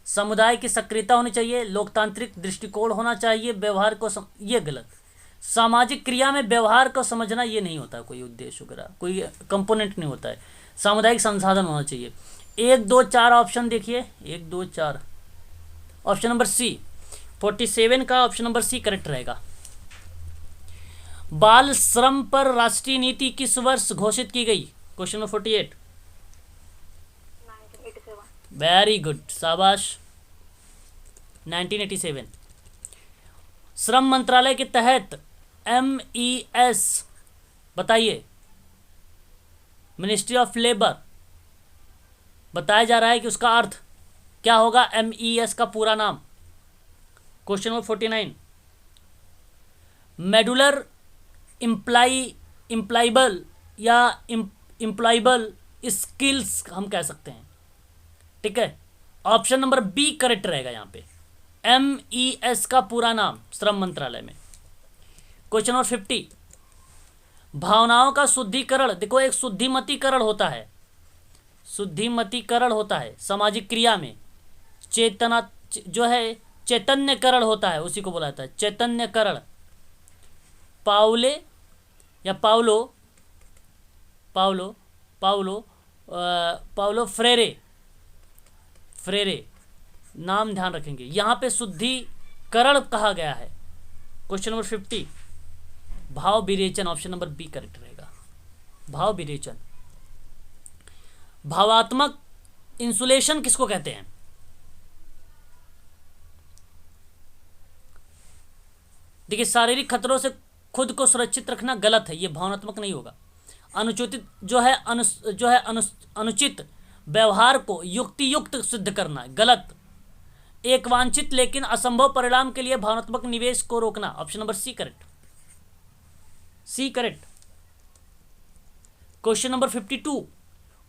Speaker 1: समुदाय की सक्रियता होनी चाहिए, लोकतांत्रिक दृष्टिकोण होना चाहिए, व्यवहार को ये गलत। सामाजिक क्रिया में व्यवहार को समझना ये नहीं होता, कोई उद्देश्य वगैरह कोई कंपोनेंट नहीं होता है। सामुदायिक संसाधन होना चाहिए। 1 2 4 ऑप्शन देखिए, 1 2 4, ऑप्शन नंबर सी 47 का ऑप्शन नंबर सी करेक्ट रहेगा। बाल श्रम पर राष्ट्रीय नीति किस वर्ष घोषित की गई? Question number 48।
Speaker 3: 1987।
Speaker 1: वेरी गुड, शाबाश, 1987। श्रम मंत्रालय के तहत MES बताइए, मिनिस्ट्री ऑफ लेबर, बताया जा रहा है कि उसका अर्थ क्या होगा? MES का पूरा नाम। क्वेश्चन नंबर 49, मेडुलर इम्प्लाइबल या इम्प्लाइबल स्किल्स हम कह सकते हैं, ठीक है। ऑप्शन नंबर बी करेक्ट रहेगा यहाँ पे, MES का पूरा नाम श्रम मंत्रालय में। क्वेश्चन नंबर 50, भावनाओं का शुद्धिकरण, देखो एक शुद्धिमतीकरण होता है, शुद्धिमतीकरण होता है सामाजिक क्रिया में, चेतना जो है चैतन्यकरण होता है, उसी को बोला जाता है चैतन्यकरण। पाउले या Paulo Paulo Paulo Paulo Frere नाम ध्यान रखेंगे, यहाँ पे शुद्धिकरण कहा गया है। क्वेश्चन नंबर 50, भाव विरेचन, ऑप्शन नंबर बी करेक्ट रहेगा, भाव विरेचन। भावात्मक इंसुलेशन किसको कहते हैं? देखिए, शारीरिक खतरों से खुद को सुरक्षित रखना गलत है, ये भावनात्मक नहीं होगा। अनुचित अनुचित व्यवहार को युक्तियुक्त सिद्ध करना गलत। एक वांछित लेकिन असंभव परिणाम के लिए भावनात्मक निवेश को रोकना, option number C correct, C correct. Question number 52,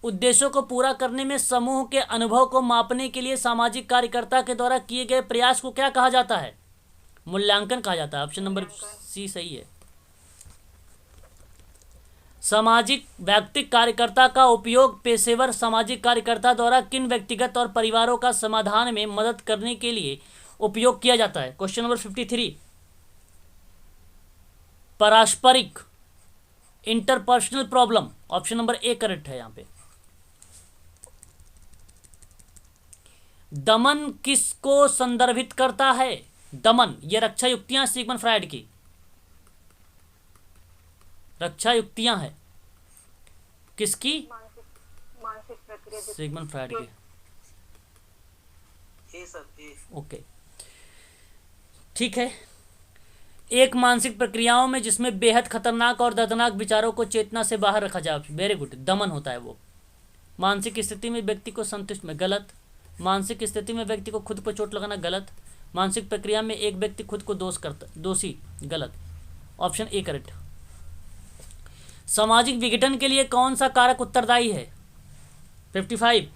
Speaker 1: उद्देश्यों को पूरा करने में समूह के अनुभव को मापने के लिए सामाजिक कार्यकर्ता के द्वारा किए गए प्रयास को क्या कहा जाता है? मूल्यांकन कहा जाता है, ऑप्शन नंबर सी सही है। सामाजिक व्यक्तिक कार्यकर्ता का उपयोग पेशेवर सामाजिक कार्यकर्ता द्वारा किन व्यक्तिगत और परिवारों का समाधान में मदद करने के लिए उपयोग किया जाता है? क्वेश्चन नंबर 53, पारस्परिक interpersonal problem, option number A correct है यहाँ पे। दमन किसको संदर्भित करता है? दमन, ये रक्षा युक्तियां सिगमंड फ्रायड की रक्षा युक्तियां हैं, किसकी?
Speaker 3: मानसिक प्रक्रिया
Speaker 1: सिगमंड फ्रायड की।
Speaker 2: ए सर, ए।
Speaker 1: ओके, ठीक है। एक मानसिक प्रक्रियाओं में जिसमें बेहद खतरनाक और दर्दनाक विचारों को चेतना से बाहर रखा जाए, वेरी गुड, दमन होता है वो। मानसिक स्थिति में व्यक्ति को संतुष्ट में, गलत। मानसिक स्थिति में व्यक्ति को खुद पर चोट लगाना, गलत। मानसिक प्रक्रिया में एक व्यक्ति खुद को दोषी, गलत। Option A correct. सामाजिक विघटन के लिए कौन सा कारक उत्तरदायी है? 55,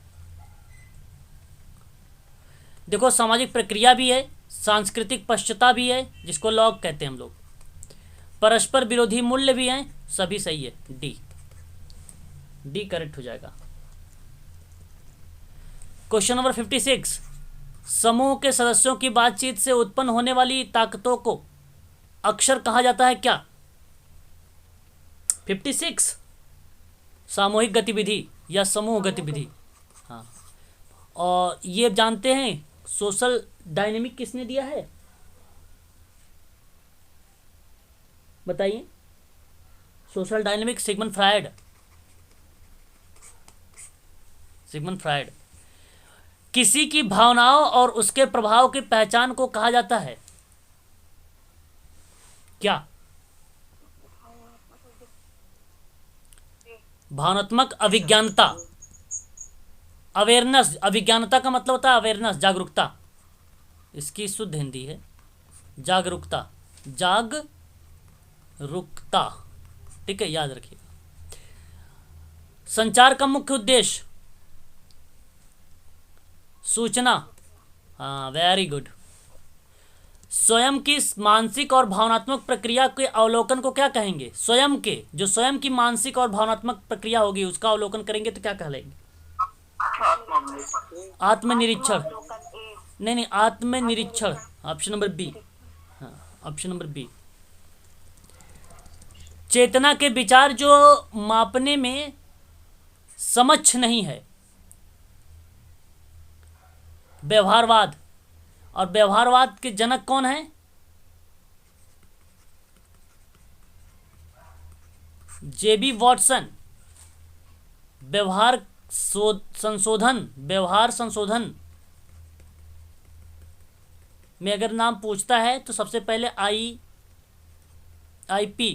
Speaker 1: देखो सामाजिक प्रक्रिया भी है, सांस्कृतिक पश्चाता भी है जिसको लॉग कहते हैं हम लोग, परस्पर विरोधी मूल्य भी हैं, सभी सही है, डी करेक्ट हो जाएगा। क्वेश्चन नंबर 56, समूह के सदस्यों की बातचीत से उत्पन्न होने वाली ताकतों को अक्सर कहा जाता है क्या? 56, सामूहिक गतिविधि या समूह गतिविधि। हाँ, और ये जानते हैं सोशल डायनेमिक किसने दिया है? बताइए। Social dynamic Sigmund Freud. Sigmund Freud. किसी की भावनाओं और उसके प्रभाव की पहचान को कहा जाता है क्या? भावनात्मक अभिज्ञानता, अवेयरनेस, अभिज्ञानता का मतलब होता है अवेयरनेस, जागरूकता, इसकी शुद्ध हिंदी है जागरूकता, जागरूकता, ठीक है, याद रखिए। संचार का मुख्य उद्देश्य, सूचना, हाँ वेरी गुड। स्वयं की मानसिक और भावनात्मक प्रक्रिया के अवलोकन को क्या कहेंगे? स्वयं के, जो स्वयं की मानसिक और भावनात्मक प्रक्रिया होगी उसका अवलोकन करेंगे तो क्या कहलाएंगे? आत्मनिरीक्षण, नहीं नहीं, आत्मनिरीक्षण, ऑप्शन नंबर बी, हाँ ऑप्शन नंबर बी। चेतना के विचार जो मापने में समक्ष नहीं है, व्यवहारवाद, और व्यवहारवाद के जनक कौन है? जेबी वॉटसन। व्यवहार संशोधन, व्यवहार संशोधन में अगर नाम पूछता है तो सबसे पहले आईपी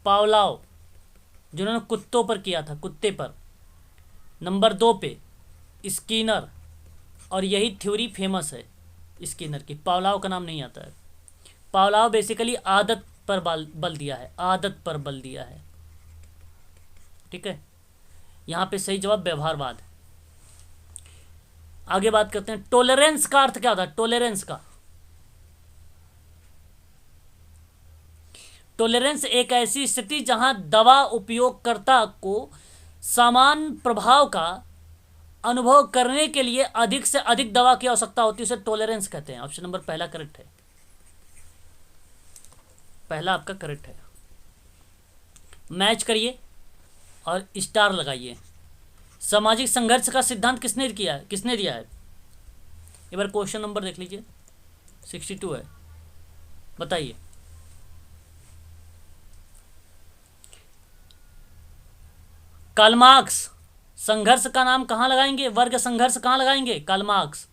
Speaker 1: पावलाव, जिन्होंने कुत्तों पर किया था, कुत्ते पर। नंबर 2 पे स्किनर, और यही थ्योरी फेमस है स्किनर की, पावलाव का नाम नहीं आता है। पावलाव बेसिकली आदत पर बल दिया है, आदत पर बल दिया है, ठीक है। यहाँ पे सही जवाब व्यवहारवाद। आगे बात करते हैं, टॉलरेंस का अर्थ क्या होता है? टॉलरेंस का, टॉलरेंस एक ऐसी स्थिति जहां दवा उपयोगकर्ता को समान प्रभाव का अनुभव करने के लिए अधिक से अधिक दवा की आवश्यकता होती है, उसे टॉलरेंस कहते हैं। ऑप्शन नंबर पहला करेक्ट है, पहला आपका करेक्ट है। मैच करिए और स्टार लगाइए। सामाजिक संघर्ष का सिद्धांत किसने दिया है? एक बार क्वेश्चन नंबर देख लीजिए, 62 है, बताइए। Karl Marx. संघर्ष का नाम कहाँ लगाएंगे? वर्ग संघर्ष कहाँ लगाएंगे? Karl Marx.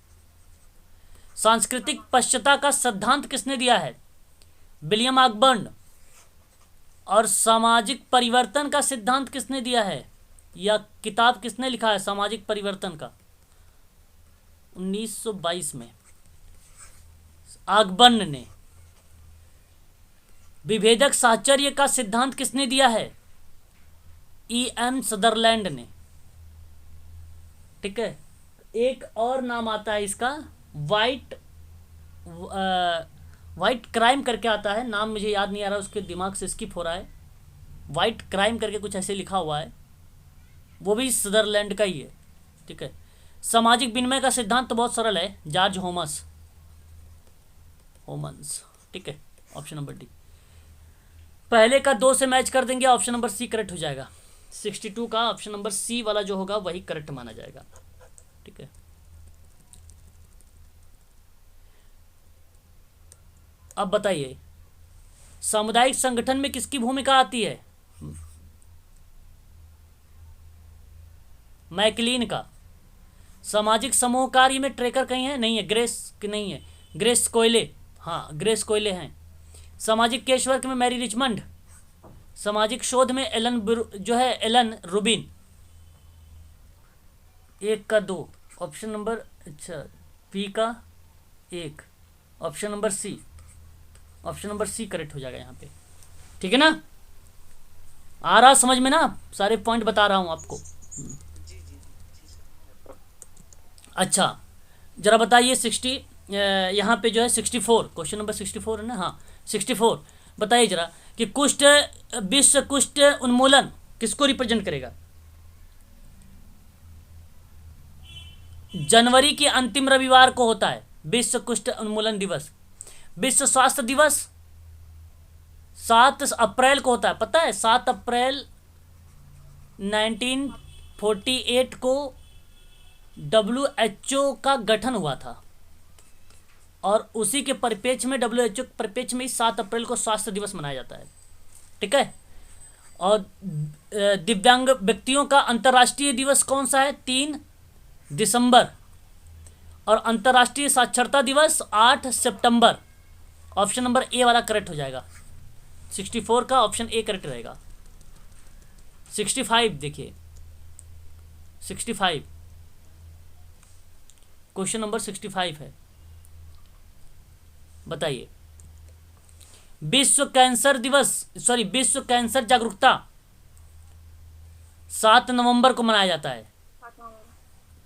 Speaker 1: सांस्कृतिक पश्चात्ता का सिद्धांत किसने दिया है? William Ogburn. और सामाजिक परिवर्तन का सिद्धांत किसने दिया है, या किताब किसने लिखा है सामाजिक परिवर्तन का? 1922 में ऑकबर्न ने। विभेदक साहचर्य का सिद्धांत किसने दिया है? E.M. सदरलैंड ने, ठीक है। एक और नाम आता है इसका, वाइट क्राइम करके आता है, नाम मुझे याद नहीं आ रहा, उसके दिमाग से स्किप हो रहा है। वाइट क्राइम करके कुछ ऐसे लिखा हुआ है, वो भी सदरलैंड का ही है, ठीक है। सामाजिक विनिमय का सिद्धांत तो बहुत सरल है, जॉर्ज होमन्स, ठीक है। Option number D. पहले का 2 से मैच कर देंगे, ऑप्शन नंबर सी करेक्ट हो जाएगा। 62 का ऑप्शन नंबर सी वाला जो होगा वही करेक्ट माना जाएगा, ठीक है। अब बताइए, सामुदायिक संगठन में किसकी भूमिका आती है? मैकलिन का। सामाजिक समूह कार्य में ट्रेकर कहीं है? नहीं है, ग्रेस नहीं है, ग्रेस कोयले, हाँ ग्रेस कोयले हैं। सामाजिक केस वर्क में मैरी रिचमंड। सामाजिक शोध में एलन रूबिन। 1 का 2, ऑप्शन नंबर, अच्छा बी का 1, option number C, option number C correct हो जाएगा यहाँ पे, ठीक है ना। आ रहा समझ में ना, सारे पॉइंट बता रहा हूँ आपको। अच्छा जरा बताइए 60 यहाँ पे जो है 64, क्वेश्चन नंबर 64 है ना, हाँ 64। बताइए जरा कि विश्व कुष्ठ उन्मूलन किसको रिप्रेजेंट करेगा? जनवरी के अंतिम रविवार को होता है विश्व कुष्ठ उन्मूलन दिवस। विश्व स्वास्थ्य दिवस 7 अप्रैल को होता है, पता है? 7 अप्रैल 1948 को WHO का गठन हुआ था, और उसी के परिप्रेक्ष्य में, WHO के परिप्रेक्ष्य में 7 अप्रैल को स्वास्थ्य दिवस मनाया जाता है, ठीक है। और दिव्यांग व्यक्तियों का अंतर्राष्ट्रीय दिवस कौन सा है? 3 दिसंबर। और अंतर्राष्ट्रीय साक्षरता दिवस 8 सितंबर। ऑप्शन नंबर ए वाला करेक्ट हो जाएगा, 64 का ऑप्शन ए करेक्ट रहेगा। 65 देखिए, 65 क्वेश्चन नंबर 65 है। बताइए, विश्व कैंसर दिवस, सॉरी, विश्व कैंसर जागरूकता 7 नवंबर को मनाया जाता है।
Speaker 3: 7 नवंबर।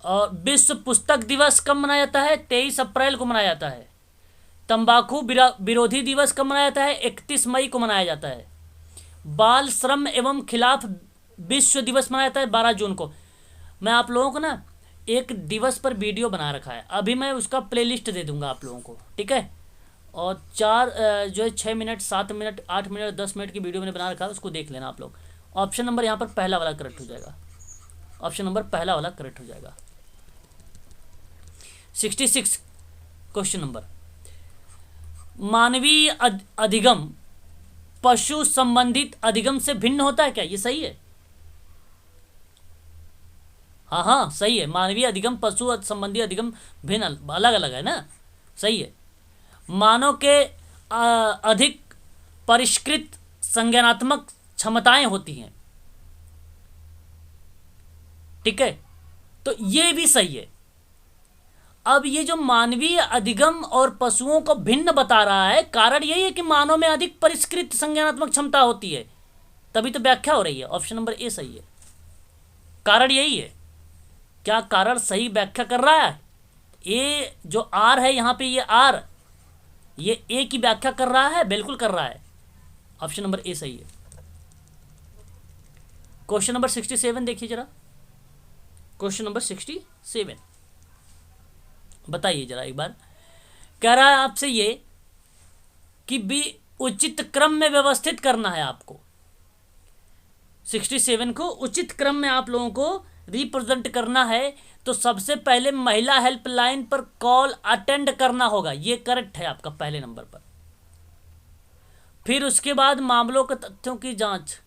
Speaker 1: और विश्व पुस्तक दिवस कब मनाया जाता है? 23 अप्रैल को मनाया जाता है। तंबाकू विरोधी दिवस कब मनाया जाता है? 31 मई को मनाया जाता है। बाल श्रम एवं खिलाफ विश्व दिवस मनाया जाता है 12 जून को। मैं आप लोगों को ना एक दिवस पर वीडियो बना रखा है, अभी मैं उसका प्लेलिस्ट दे दूंगा आप लोगों को, ठीक है। और 4 जो है 6 मिनट, 7 मिनट, 8 मिनट, 10 मिनट की वीडियो मैंने बना रखा है, उसको देख लेना आप लोग। ऑप्शन नंबर यहाँ पर पहला वाला करेक्ट हो जाएगा। ऑप्शन नंबर पहला वाला करेक्ट हो जाएगा। 66 क्वेश्चन नंबर, मानवीय अधिगम पशु संबंधित अधिगम से भिन्न होता है क्या? ये सही है? हाँ हाँ सही है, मानवीय अधिगम पशु संबंधी अधिगम भिन्न, अलग अलग है ना, सही है। मानव के अधिक परिष्कृत संज्ञानात्मक क्षमताएं होती हैं, ठीक है, तो ये भी सही है। अब ये जो मानवीय अधिगम और पशुओं को भिन्न बता रहा है, कारण यही है कि मानव में अधिक परिष्कृत संज्ञानात्मक क्षमता होती है, तभी तो व्याख्या हो रही है। ऑप्शन नंबर ए सही है, कारण यही है। क्या कारण सही व्याख्या कर रहा है? ए जो आर है यहाँ पे, ये आर, ये ए की व्याख्या कर रहा है, बिल्कुल कर रहा है। ऑप्शन नंबर ए सही है। क्वेश्चन नंबर 67 देखिए जरा, क्वेश्चन नंबर 67 बताइए जरा एक बार। कह रहा है आपसे ये कि भी उचित क्रम में व्यवस्थित करना है आपको। 67 को उचित क्रम में आप लोगों को रिप्रेजेंट करना है, तो सबसे पहले महिला हेल्पलाइन पर कॉल अटेंड करना होगा, ये करेक्ट है आपका पहले नंबर पर। फिर उसके बाद मामलों के तथ्यों की जांच,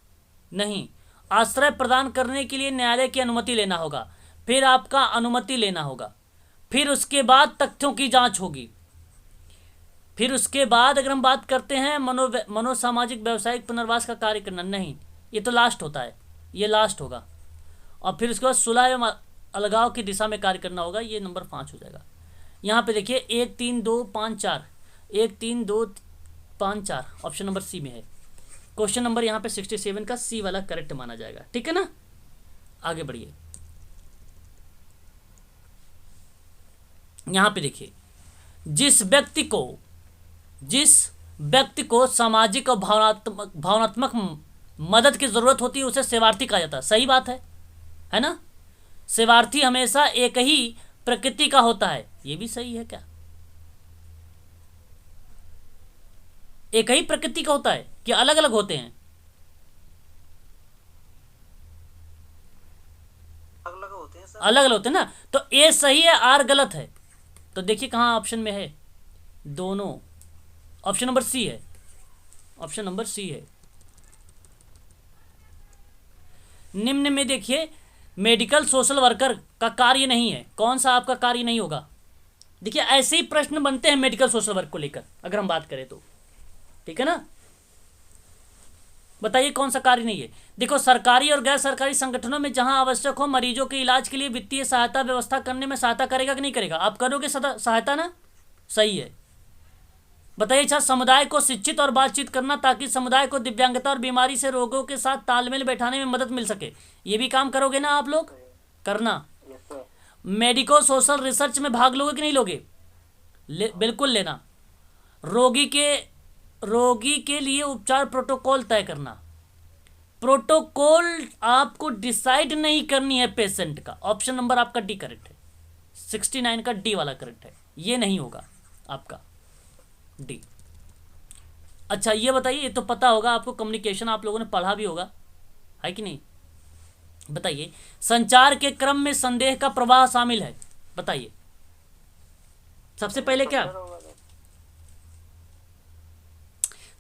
Speaker 1: नहीं, आश्रय प्रदान करने के लिए न्यायालय की अनुमति लेना होगा, फिर आपका अनुमति लेना होगा, फिर उसके बाद तथ्यों की जांच होगी, फिर उसके बाद अगर हम बात करते हैं मनोसामाजिक व्यावसायिक पुनर्वास का कार्य करना, नहीं, ये तो लास्ट होता है, ये लास्ट होगा। और फिर उसके बाद सुलह एवं अलगाव की दिशा में कार्य करना होगा, ये नंबर 5 हो जाएगा। यहाँ पे देखिए 1 3 2 5 4, 1 3 2 5 4 ऑप्शन नंबर सी में है। क्वेश्चन नंबर यहाँ पे 67 का सी वाला करेक्ट माना जाएगा, ठीक है ना। आगे बढ़िए, यहाँ पे देखिए, जिस व्यक्ति को सामाजिक और भावनात्मक मदद की जरूरत होती है उसे सेवार्थी कहा जाता है। सही बात है ना। सेवार्थी हमेशा एक ही प्रकृति का होता है, ये भी सही है क्या? एक ही प्रकृति का होता है कि अलग अलग होते हैं?
Speaker 2: अलग अलग होते हैं सर।
Speaker 1: अलग अलग होते हैं ना, तो ए सही है, आर गलत है। तो देखिए कहाँ ऑप्शन में है, दोनों। ऑप्शन नंबर सी है, ऑप्शन नंबर सी है। निम्न में देखिए मेडिकल सोशल वर्कर का कार्य नहीं है, कौन सा आपका कार्य नहीं होगा? देखिए ऐसे ही प्रश्न बनते हैं मेडिकल सोशल वर्क को लेकर अगर हम बात करें तो, ठीक है ना। बताइए कौन सा कार्य नहीं है? देखो, सरकारी और गैर सरकारी संगठनों में जहां आवश्यक हो मरीजों के इलाज के लिए वित्तीय सहायता व्यवस्था करने में सहायता करेगा कि नहीं करेगा? आप करोगे सहायता ना, सही है। बताइए, अच्छा, समुदाय को शिक्षित और बातचीत करना ताकि समुदाय को दिव्यांगता और बीमारी से रोगों के साथ तालमेल बैठाने में मदद मिल सके, ये भी काम करोगे ना आप लोग? करना। मेडिको सोशल रिसर्च में भाग लोगे कि नहीं लोगे? बिल्कुल लेना। रोगी के लिए उपचार प्रोटोकॉल तय करना। प्रोटोकॉल आपको डिसाइड नहीं करनी है पेशेंट का। ऑप्शन नंबर आपका डी करेक्ट है, 69 का डी वाला करेक्ट है, ये नहीं होगा आपका डी। अच्छा ये बताइए, ये तो पता होगा आपको, कम्युनिकेशन आप लोगों ने पढ़ा भी होगा, है कि नहीं? बताइए, संचार के क्रम में संदेह का प्रवाह शामिल है, बताइए। सबसे पहले क्या?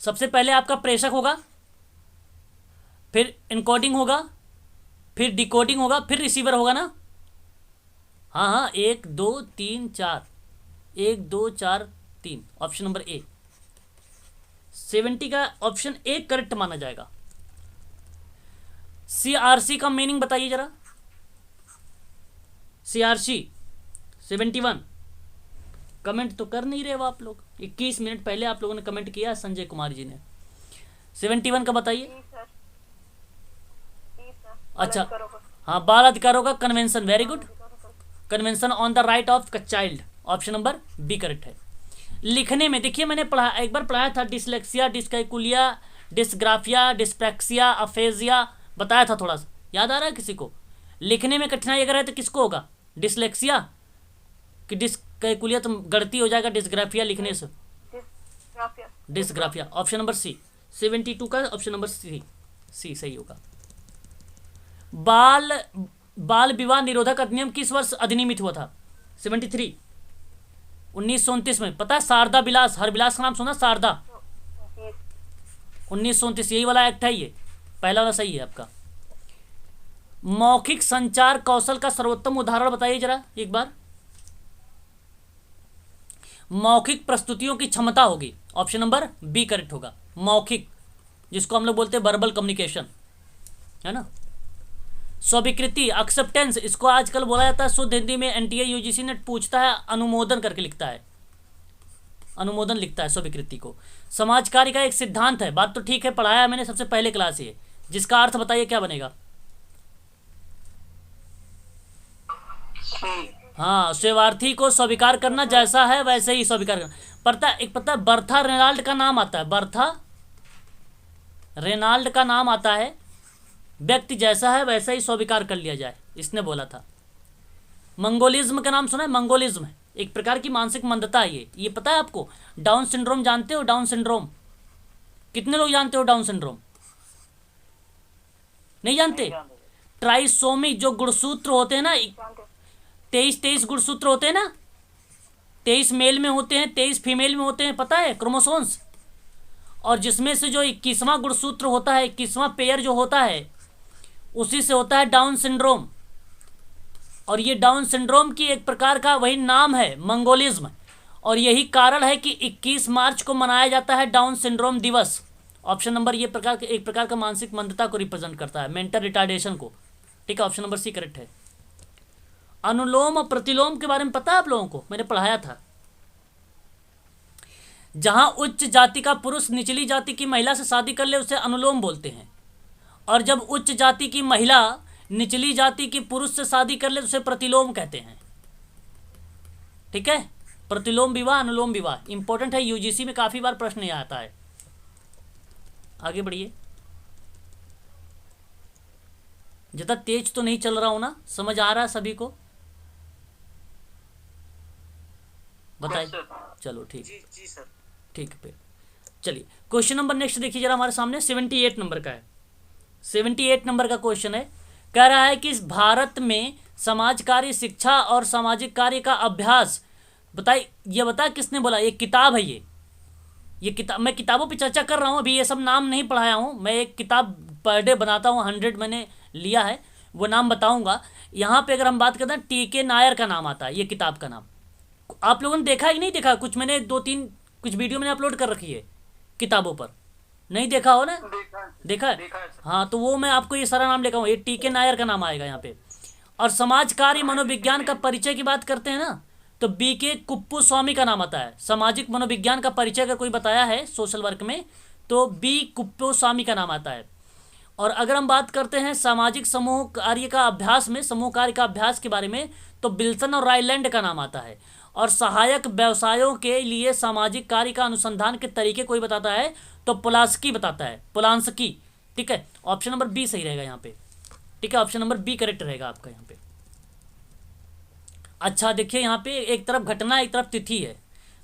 Speaker 1: सबसे पहले आपका प्रेषक होगा, फिर इनकोडिंग होगा, फिर डिकोडिंग होगा, फिर रिसीवर होगा ना। हाँ हाँ, 1 2 3 4, 1 2 4 3, ऑप्शन नंबर ए। 70 का ऑप्शन ए करेक्ट माना जाएगा। CRC का मीनिंग बताइए जरा। CRC 71 कमेंट तो कर नहीं रहे हो आप लोग। 21 मिनट पहले आप लोगों ने कमेंट किया संजय कुमार जी ने। 71 का बताइए।
Speaker 3: जी सर। जी सर।
Speaker 1: अच्छा,
Speaker 3: बाल अधिकारों का।
Speaker 1: हाँ, बाल अधिकारों का convention, very good. Convention on the right of child, option number B correct है। लिखने में देखिए, मैंने पढ़ा, एक बार पढ़ाया था, डिसलेक्सिया, डिस्कैकुलिया, डिस्ग्राफिया, डिस्प्रैक्सिया, अफेजिया बताया था, थोड़ा सा याद आ रहा है किसी को? लिखने में कठिनाई अगर है तो किसको होगा? डिसलेक्सिया कि डिस्कैकुलिया? तो गलती हो जाएगा डिस्ग्राफिया लिखने से।
Speaker 3: Dysgraphia.
Speaker 1: Dysgraphia, option number C. 72 का ऑप्शन नंबर सी सही होगा। बाल बाल विवाह निरोधक अधिनियम किस वर्ष अधिनियमित हुआ था? 73, 1929 में। पता है, शारदा विलास, हरविलास का नाम सुना? शारदा,
Speaker 3: जी
Speaker 1: 1929, यही वाला एक्ट है, ये पहला वाला सही है आपका। मौखिक संचार कौशल का सर्वोत्तम उदाहरण बताइए जरा एक बार। मौखिक प्रस्तुतियों की क्षमता होगी, ऑप्शन नंबर बी करेक्ट होगा। मौखिक, जिसको हम लोग बोलते हैं वर्बल कम्युनिकेशन, है ना। स्वीकृति, एक्सेप्टेंस, इसको आजकल बोला जाता है शुद्ध हिंदी में, एनटीए यूजीसी नेट पूछता है, अनुमोदन करके लिखता है, अनुमोदन लिखता है स्वीकृति को। समाज कार्य का एक सिद्धांत है, बात तो ठीक है, पढ़ाया है मैंने सबसे पहले क्लास ये, जिसका अर्थ बताइए क्या बनेगा? हाँ, स्वीवार्थी को स्वीकार करना, जैसा है वैसे ही स्वीकार करना। पता है बर्था रेनाल्ड का नाम आता है, बर्था रेनाल्ड का नाम आता है, व्यक्ति जैसा है वैसा ही स्वीकार कर लिया जाए, इसने बोला था। मंगोलिज्म का नाम सुना है? मंगोलिज्म एक प्रकार की मानसिक मंदता है ये पता है आपको? डाउन सिंड्रोम जानते हो? डाउन सिंड्रोम कितने लोग जानते हो? डाउन सिंड्रोम नहीं जानते? ट्राइसोमी, जो गुणसूत्र होते हैं ना,
Speaker 3: जानते।
Speaker 1: 23 गुणसूत्र होते हैं ना, 23 मेल में होते हैं, 23 फीमेल में होते हैं, पता है, क्रोमोसोम्स। और जिसमें से जो 21वां गुणसूत्र होता है, 21वां पेयर जो होता है, उसी से होता है डाउन सिंड्रोम। और ये डाउन सिंड्रोम की एक प्रकार का वही नाम है, मंगोलिज्म। और यही कारण है कि 21 मार्च को मनाया जाता है डाउन सिंड्रोम दिवस। ऑप्शन नंबर ये एक प्रकार का मानसिक मंदता को रिप्रेजेंट करता है, मेंटल रिटार्डेशन को। ठीक है, ऑप्शन नंबर सी करेक्ट है। अनुलोम और प्रतिलोम के बारे में पता है आप लोगों को? मैंने पढ़ाया था। जहां उच्च जाति का पुरुष निचली जाति की महिला से शादी कर ले उसे अनुलोम बोलते हैं, और जब उच्च जाति की महिला निचली जाति की पुरुष से शादी कर ले तो उसे प्रतिलोम कहते हैं। ठीक है, प्रतिलोम विवाह, अनुलोम विवाह इंपॉर्टेंट है, यूजीसी में काफी बार प्रश्न यह आता है। आगे बढ़िए। ज्यादा तेज तो नहीं चल रहा हूं ना? समझ आ रहा है सभी को? बताइए। चलो ठीक,
Speaker 2: जी जी सर।
Speaker 1: ठीक है। चलिए क्वेश्चन नंबर नेक्स्ट देखिए जरा हमारे सामने, 78 नंबर का है। 78 नंबर का क्वेश्चन है, कह रहा है कि इस भारत में समाज कार्य, शिक्षा और सामाजिक कार्य का अभ्यास, बताइए ये बता किसने बोला? ये किताब है, ये किताब, मैं किताबों पे चर्चा कर रहा हूँ अभी, ये सब नाम नहीं पढ़ाया हूँ मैं, एक किताब पर डे बनाता हूँ, 100 मैंने लिया है, वो नाम बताऊँगा। यहाँ पे अगर हम बात करते हैं, टीके नायर का नाम आता है, ये किताब का नाम। आप लोगों ने देखा है कि नहीं देखा? कुछ मैंने 2-3 कुछ वीडियो मैंने अपलोड कर रखी है किताबों पर, नहीं देखा हो ना? देखा है? हाँ, तो वो मैं आपको ये सारा नाम लेकर, ये टीके नायर का नाम आएगा यहाँ पे। और समाज कार्य मनोविज्ञान का परिचय की बात करते हैं ना, तो बीके कुप्पू स्वामी का नाम आता है। सामाजिक मनोविज्ञान का परिचय अगर कोई बताया है सोशल वर्क में, तो बी कुप्पू स्वामी का नाम आता है। और अगर हम बात करते हैं सामाजिक समूह कार्य का अभ्यास में, समूह कार्य का अभ्यास के बारे में, तो बिल्सन और रायलैंड का नाम आता है। और सहायक व्यवसायों के लिए सामाजिक कार्य का अनुसंधान के तरीके कोई बताता है तो पोलास्की बताता है, पोलांस्की। ठीक है, ऑप्शन नंबर बी सही रहेगा यहाँ पे। ठीक है, ऑप्शन नंबर बी करेक्ट रहेगा आपका यहाँ पे। अच्छा देखिए, यहाँ पे एक तरफ घटना एक तरफ तिथि है।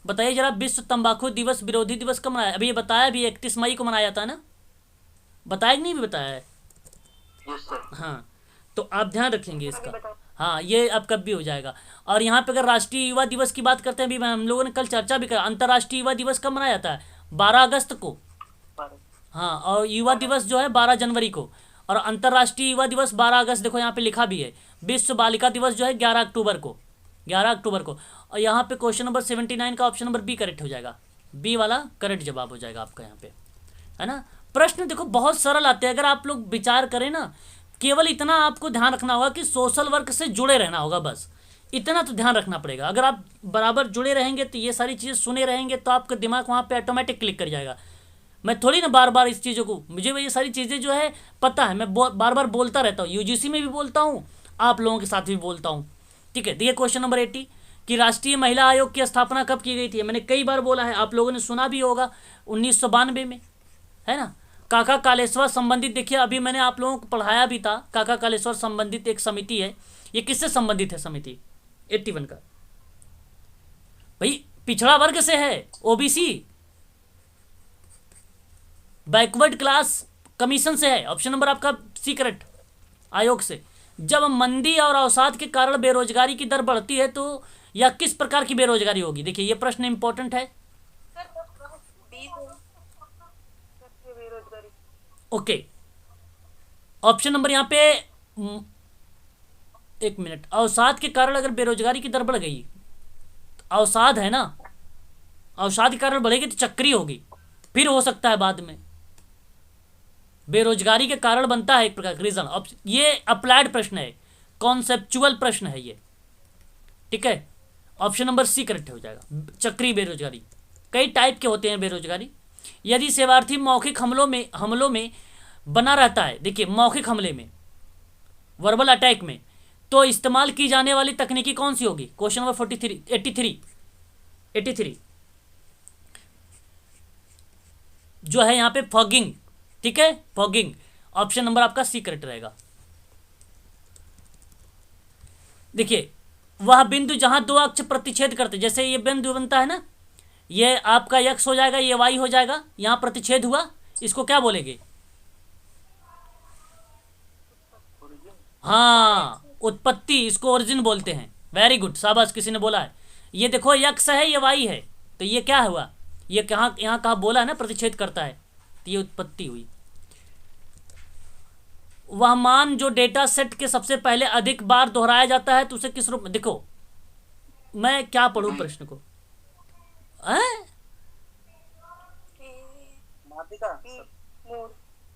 Speaker 1: बताइए जरा, विश्व तंबाकू दिवस विरोधी दिवस कब मनाया? अभी ये बताया, अभी 31 मई को मनाया जाता है ना, बताया कि नहीं? भी बताया है। हाँ, तो आप ध्यान रखेंगे इसका। हाँ, ये अब कब भी हो जाएगा। और यहाँ पे अगर राष्ट्रीय युवा दिवस की बात करते हैं, अभी हम लोगों ने कल चर्चा भी करा, अंतर्राष्ट्रीय युवा दिवस कब मनाया जाता है? 12 अगस्त को। हाँ, और युवा दिवस जो है 12 जनवरी को, और अंतर्राष्ट्रीय युवा दिवस 12 अगस्त। देखो यहाँ पे लिखा भी है। विश्व बालिका दिवस जो है 11 अक्टूबर को, 11 अक्टूबर को। और यहाँ पे क्वेश्चन नंबर 79 का ऑप्शन नंबर बी करेक्ट हो जाएगा, बी वाला करेक्ट जवाब हो जाएगा आपका यहाँ पे, है ना। प्रश्न देखो बहुत सरल आते हैं, अगर आप लोग विचार करें ना, केवल इतना आपको ध्यान रखना होगा कि सोशल वर्क से जुड़े रहना होगा, बस इतना तो ध्यान रखना पड़ेगा। अगर आप बराबर जुड़े रहेंगे तो ये सारी चीज़ें सुने रहेंगे तो आपका दिमाग वहाँ पे ऑटोमेटिक क्लिक कर जाएगा। मैं थोड़ी ना बार बार इस चीज़ों को, मुझे ये सारी चीज़ें जो है पता है, मैं बार बार बोलता रहता हूँ, यूजीसी में भी बोलता हूँ, आप लोगों के साथ भी बोलता हूँ। ठीक है, देखिए क्वेश्चन नंबर 80 कि राष्ट्रीय महिला आयोग की स्थापना कब की गई थी। मैंने कई बार बोला है, आप लोगों ने सुना भी होगा, 1992 में, है ना। काका कालेश्वर संबंधित, देखिए अभी मैंने आप लोगों को पढ़ाया भी था, काका कालेश्वर संबंधित एक समिति है। ये किससे संबंधित है समिति? 81 का भाई, पिछड़ा वर्ग से है, ओबीसी बैकवर्ड क्लास कमीशन से है। ऑप्शन नंबर आपका सी करेक्ट, आयोग से। जब मंदी और अवसाद के कारण बेरोजगारी की दर बढ़ती है तो या किस प्रकार की बेरोजगारी होगी? देखिए ये प्रश्न इंपॉर्टेंट है।
Speaker 3: बेरोजगारी।
Speaker 1: ओके, ऑप्शन नंबर यहाँ पे एक मिनट, अवसाद के कारण अगर बेरोजगारी की दर बढ़ गई, अवसाद है ना, अवसाद के कारण बढ़ेगी तो चक्री होगी, फिर हो सकता है बाद में। बेरोजगारी के कारण बनता है एक प्रकार का रीजन। अब ये अप्लाइड प्रश्न है, कॉन्सेप्चुअल प्रश्न है ये, ठीक है। ऑप्शन नंबर सी करेक्ट हो जाएगा, चक्री बेरोजगारी। कई टाइप के होते हैं बेरोजगारी। यदि सेवार्थी मौखिक हमलों में बना रहता है, देखिए मौखिक हमले में, वर्बल अटैक में, तो इस्तेमाल की जाने वाली तकनीकी कौन सी होगी? क्वेश्चन नंबर 83 जो है यहाँ पे फॉगिंग, ठीक है, फॉगिंग। ऑप्शन नंबर आपका सी करेक्ट रहेगा। देखिए वह बिंदु जहां दो अक्ष प्रतिच्छेद करते, जैसे ये बिंदु बनता है ना, ये आपका एक्स हो जाएगा, ये वाई हो जाएगा, यहां प्रतिच्छेद हुआ, इसको क्या बोलेंगे? हाँ, उत्पत्ति, इसको ओरिजिन बोलते हैं। वेरी गुड, शाबाश, किसी ने बोला है। ये देखो एक्स है, ये वाई है, तो ये क्या हुआ? ये कहाँ, यहाँ कहाँ बोला है ना प्रतिच्छेद करता है, तो ये उत्पत्ति हुई। वह मान जो डेटा सेट के सबसे पहले अधिक बार दोहराया जाता है तो उसे किस रूप में? देखो मैं क्या पढ़ूं प्रश्न को,
Speaker 2: माध्यिका
Speaker 3: मोड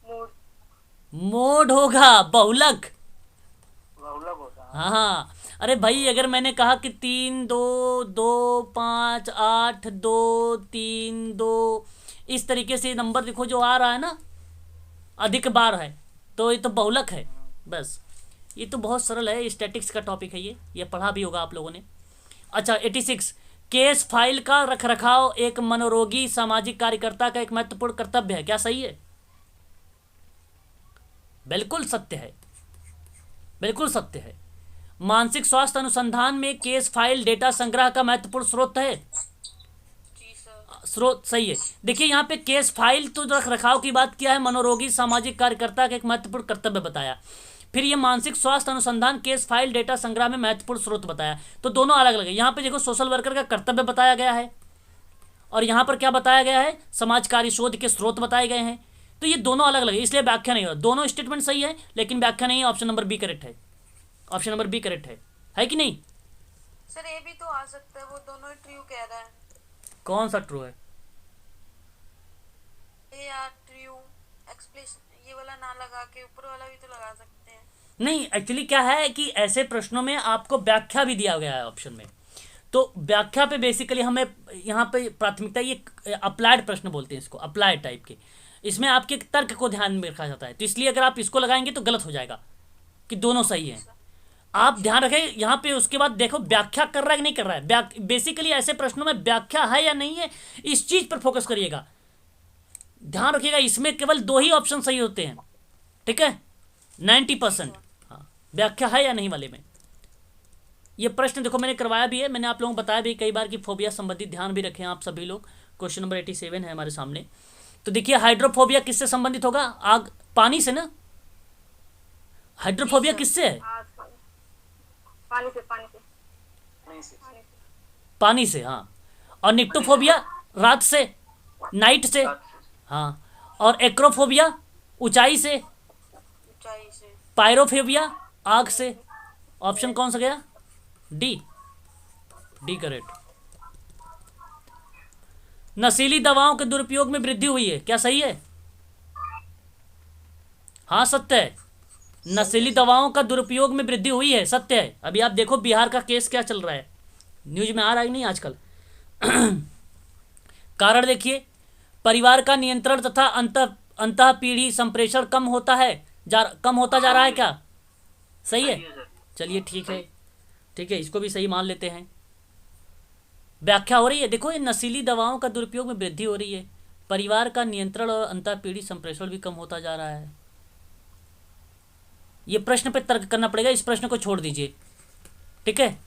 Speaker 3: मोड
Speaker 1: मोड होगा, बहुलक।
Speaker 2: बहुलक होता है।
Speaker 1: हाँ हाँ, अरे भाई अगर मैंने कहा कि 3 2 2 5 8 2 3 2, इस तरीके से नंबर देखो जो आ रहा है ना, अधिक बार है, तो ये तो बहुलक है। बस ये तो बहुत सरल है, स्टैटिक्स का टॉपिक है ये पढ़ा भी होगा आप लोगों ने। अच्छा 86 केस फाइल का रखरखाव एक मनोरोगी सामाजिक कार्यकर्ता का एक महत्वपूर्ण कर्तव्य है, क्या सही है? बिल्कुल सत्य है, बिल्कुल सत्य है। मानसिक स्वास्थ्य अनुसंधान में केस फाइल डेटा संग्रह का महत्वपूर्ण स्रोत है, स्रोत सही है। देखिए यहाँ पे केस फाइल तो रख रखाव की बात किया है, मनोरोगी सामाजिक कार्यकर्ता का एक महत्वपूर्ण कर्तव्य बताया, फिर ये मानसिक स्वास्थ्य अनुसंधान केस फाइल डेटा संग्रह में महत्वपूर्ण स्रोत बताया, तो दोनों अलग अलग है। यहाँ पे देखो सोशल वर्कर का कर्तव्य बताया गया है और यहाँ पर क्या बताया गया है? समाजकारी शोध के स्रोत बताए गए हैं, तो ये दोनों अलग अलग है, इसलिए व्याख्या नहीं हो। दोनों स्टेटमेंट सही है लेकिन व्याख्या नहीं है। ऑप्शन नंबर बी करेक्ट है, ऑप्शन नंबर बी करेक्ट है कि नहीं?
Speaker 4: सर ये भी तो आ सकता है, वो दोनों ट्रू कह रहा है।
Speaker 1: कौन सा ट्रू है?
Speaker 4: ये यार ट्रू एक्सप्लेनेशन, ये वाला ना लगा के ऊपर वाला भी तो लगा सकते हैं।
Speaker 1: नहीं, एक्चुअली क्या है कि ऐसे प्रश्नों में आपको व्याख्या भी दिया गया है ऑप्शन में, तो व्याख्या पे बेसिकली हमें यहाँ पे प्राथमिकता, ये अप्लाइड प्रश्न बोलते हैं इसको, अप्लाइड टाइप के, इसमें आपके तर्क को ध्यान में रखा जाता है, तो इसलिए अगर आप इसको लगाएंगे तो गलत हो जाएगा कि दोनों सही हैं। आप ध्यान रखें यहाँ पे, उसके बाद देखो व्याख्या कर रहा है कि नहीं कर रहा है। बेसिकली ऐसे प्रश्नों में व्याख्या है या नहीं है, इस चीज पर फोकस करिएगा, ध्यान रखिएगा। इसमें केवल 2 ही ऑप्शन सही होते हैं, ठीक है, 90%। हाँ, व्याख्या है या नहीं वाले में। ये प्रश्न देखो मैंने करवाया भी है, मैंने आप लोगों को बताया भी कई बार कि फोबिया संबंधित ध्यान भी रखें आप सभी लोग। क्वेश्चन नंबर 87 है हमारे सामने। तो देखिए हाइड्रोफोबिया किससे संबंधित होगा? आग, पानी से ना। हाइड्रोफोबिया किससे है?
Speaker 3: पानी से पानी से
Speaker 2: नहीं से
Speaker 3: पानी से
Speaker 1: पानी से, हाँ। और निक्टोफोबिया रात से, नाइट से, हाँ। और एक्रोफोबिया ऊंचाई से,
Speaker 4: ऊंचाई से।
Speaker 1: पायरोफोबिया आग से। ऑप्शन कौन सा गया? D, D correct. नशीली दवाओं के दुरुपयोग में वृद्धि हुई है, क्या सही है? हाँ सत्य है, नशीली दवाओं का दुरुपयोग में वृद्धि हुई है, सत्य है। अभी आप देखो बिहार का केस क्या चल रहा है, न्यूज में आ रहा है नहीं आजकल। कारण देखिए, परिवार का नियंत्रण तथा अंतः पीढ़ी संप्रेषण कम होता जा रहा है क्या? सही है।
Speaker 2: सर।
Speaker 1: चलिए ठीक है, ठीक है, इसको भी सही मान लेते हैं। व्याख्या हो रही है, देखो ये नशीली दवाओं का दुरुपयोग में वृद्धि हो रही है, परिवार का नियंत्रण और अंतः पीढ़ी संप्रेषण भी कम होता जा रहा है। ये प्रश्न पे तर्क करना पड़ेगा, इस प्रश्न को छोड़ दीजिए, ठीक है,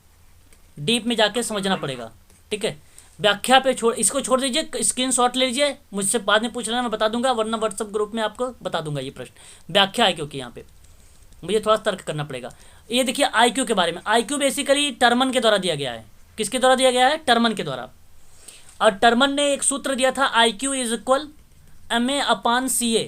Speaker 1: डीप में जाके समझना पड़ेगा, ठीक है। व्याख्या पे इसको छोड़ दीजिए, स्क्रीनशॉट ले लीजिए, मुझसे बाद में पूछ लेना, मैं बता दूंगा, वरना व्हाट्सएप ग्रुप में आपको बता दूंगा। ये प्रश्न व्याख्या है, क्योंकि यहाँ पे मुझे थोड़ा तर्क करना पड़ेगा। ये देखिए आईक्यू के बारे में, आईक्यू बेसिकली टर्मन के द्वारा दिया गया है। किसके द्वारा दिया गया है? टर्मन के द्वारा। और टर्मन ने एक सूत्र दिया था, IQ is equal MA/CA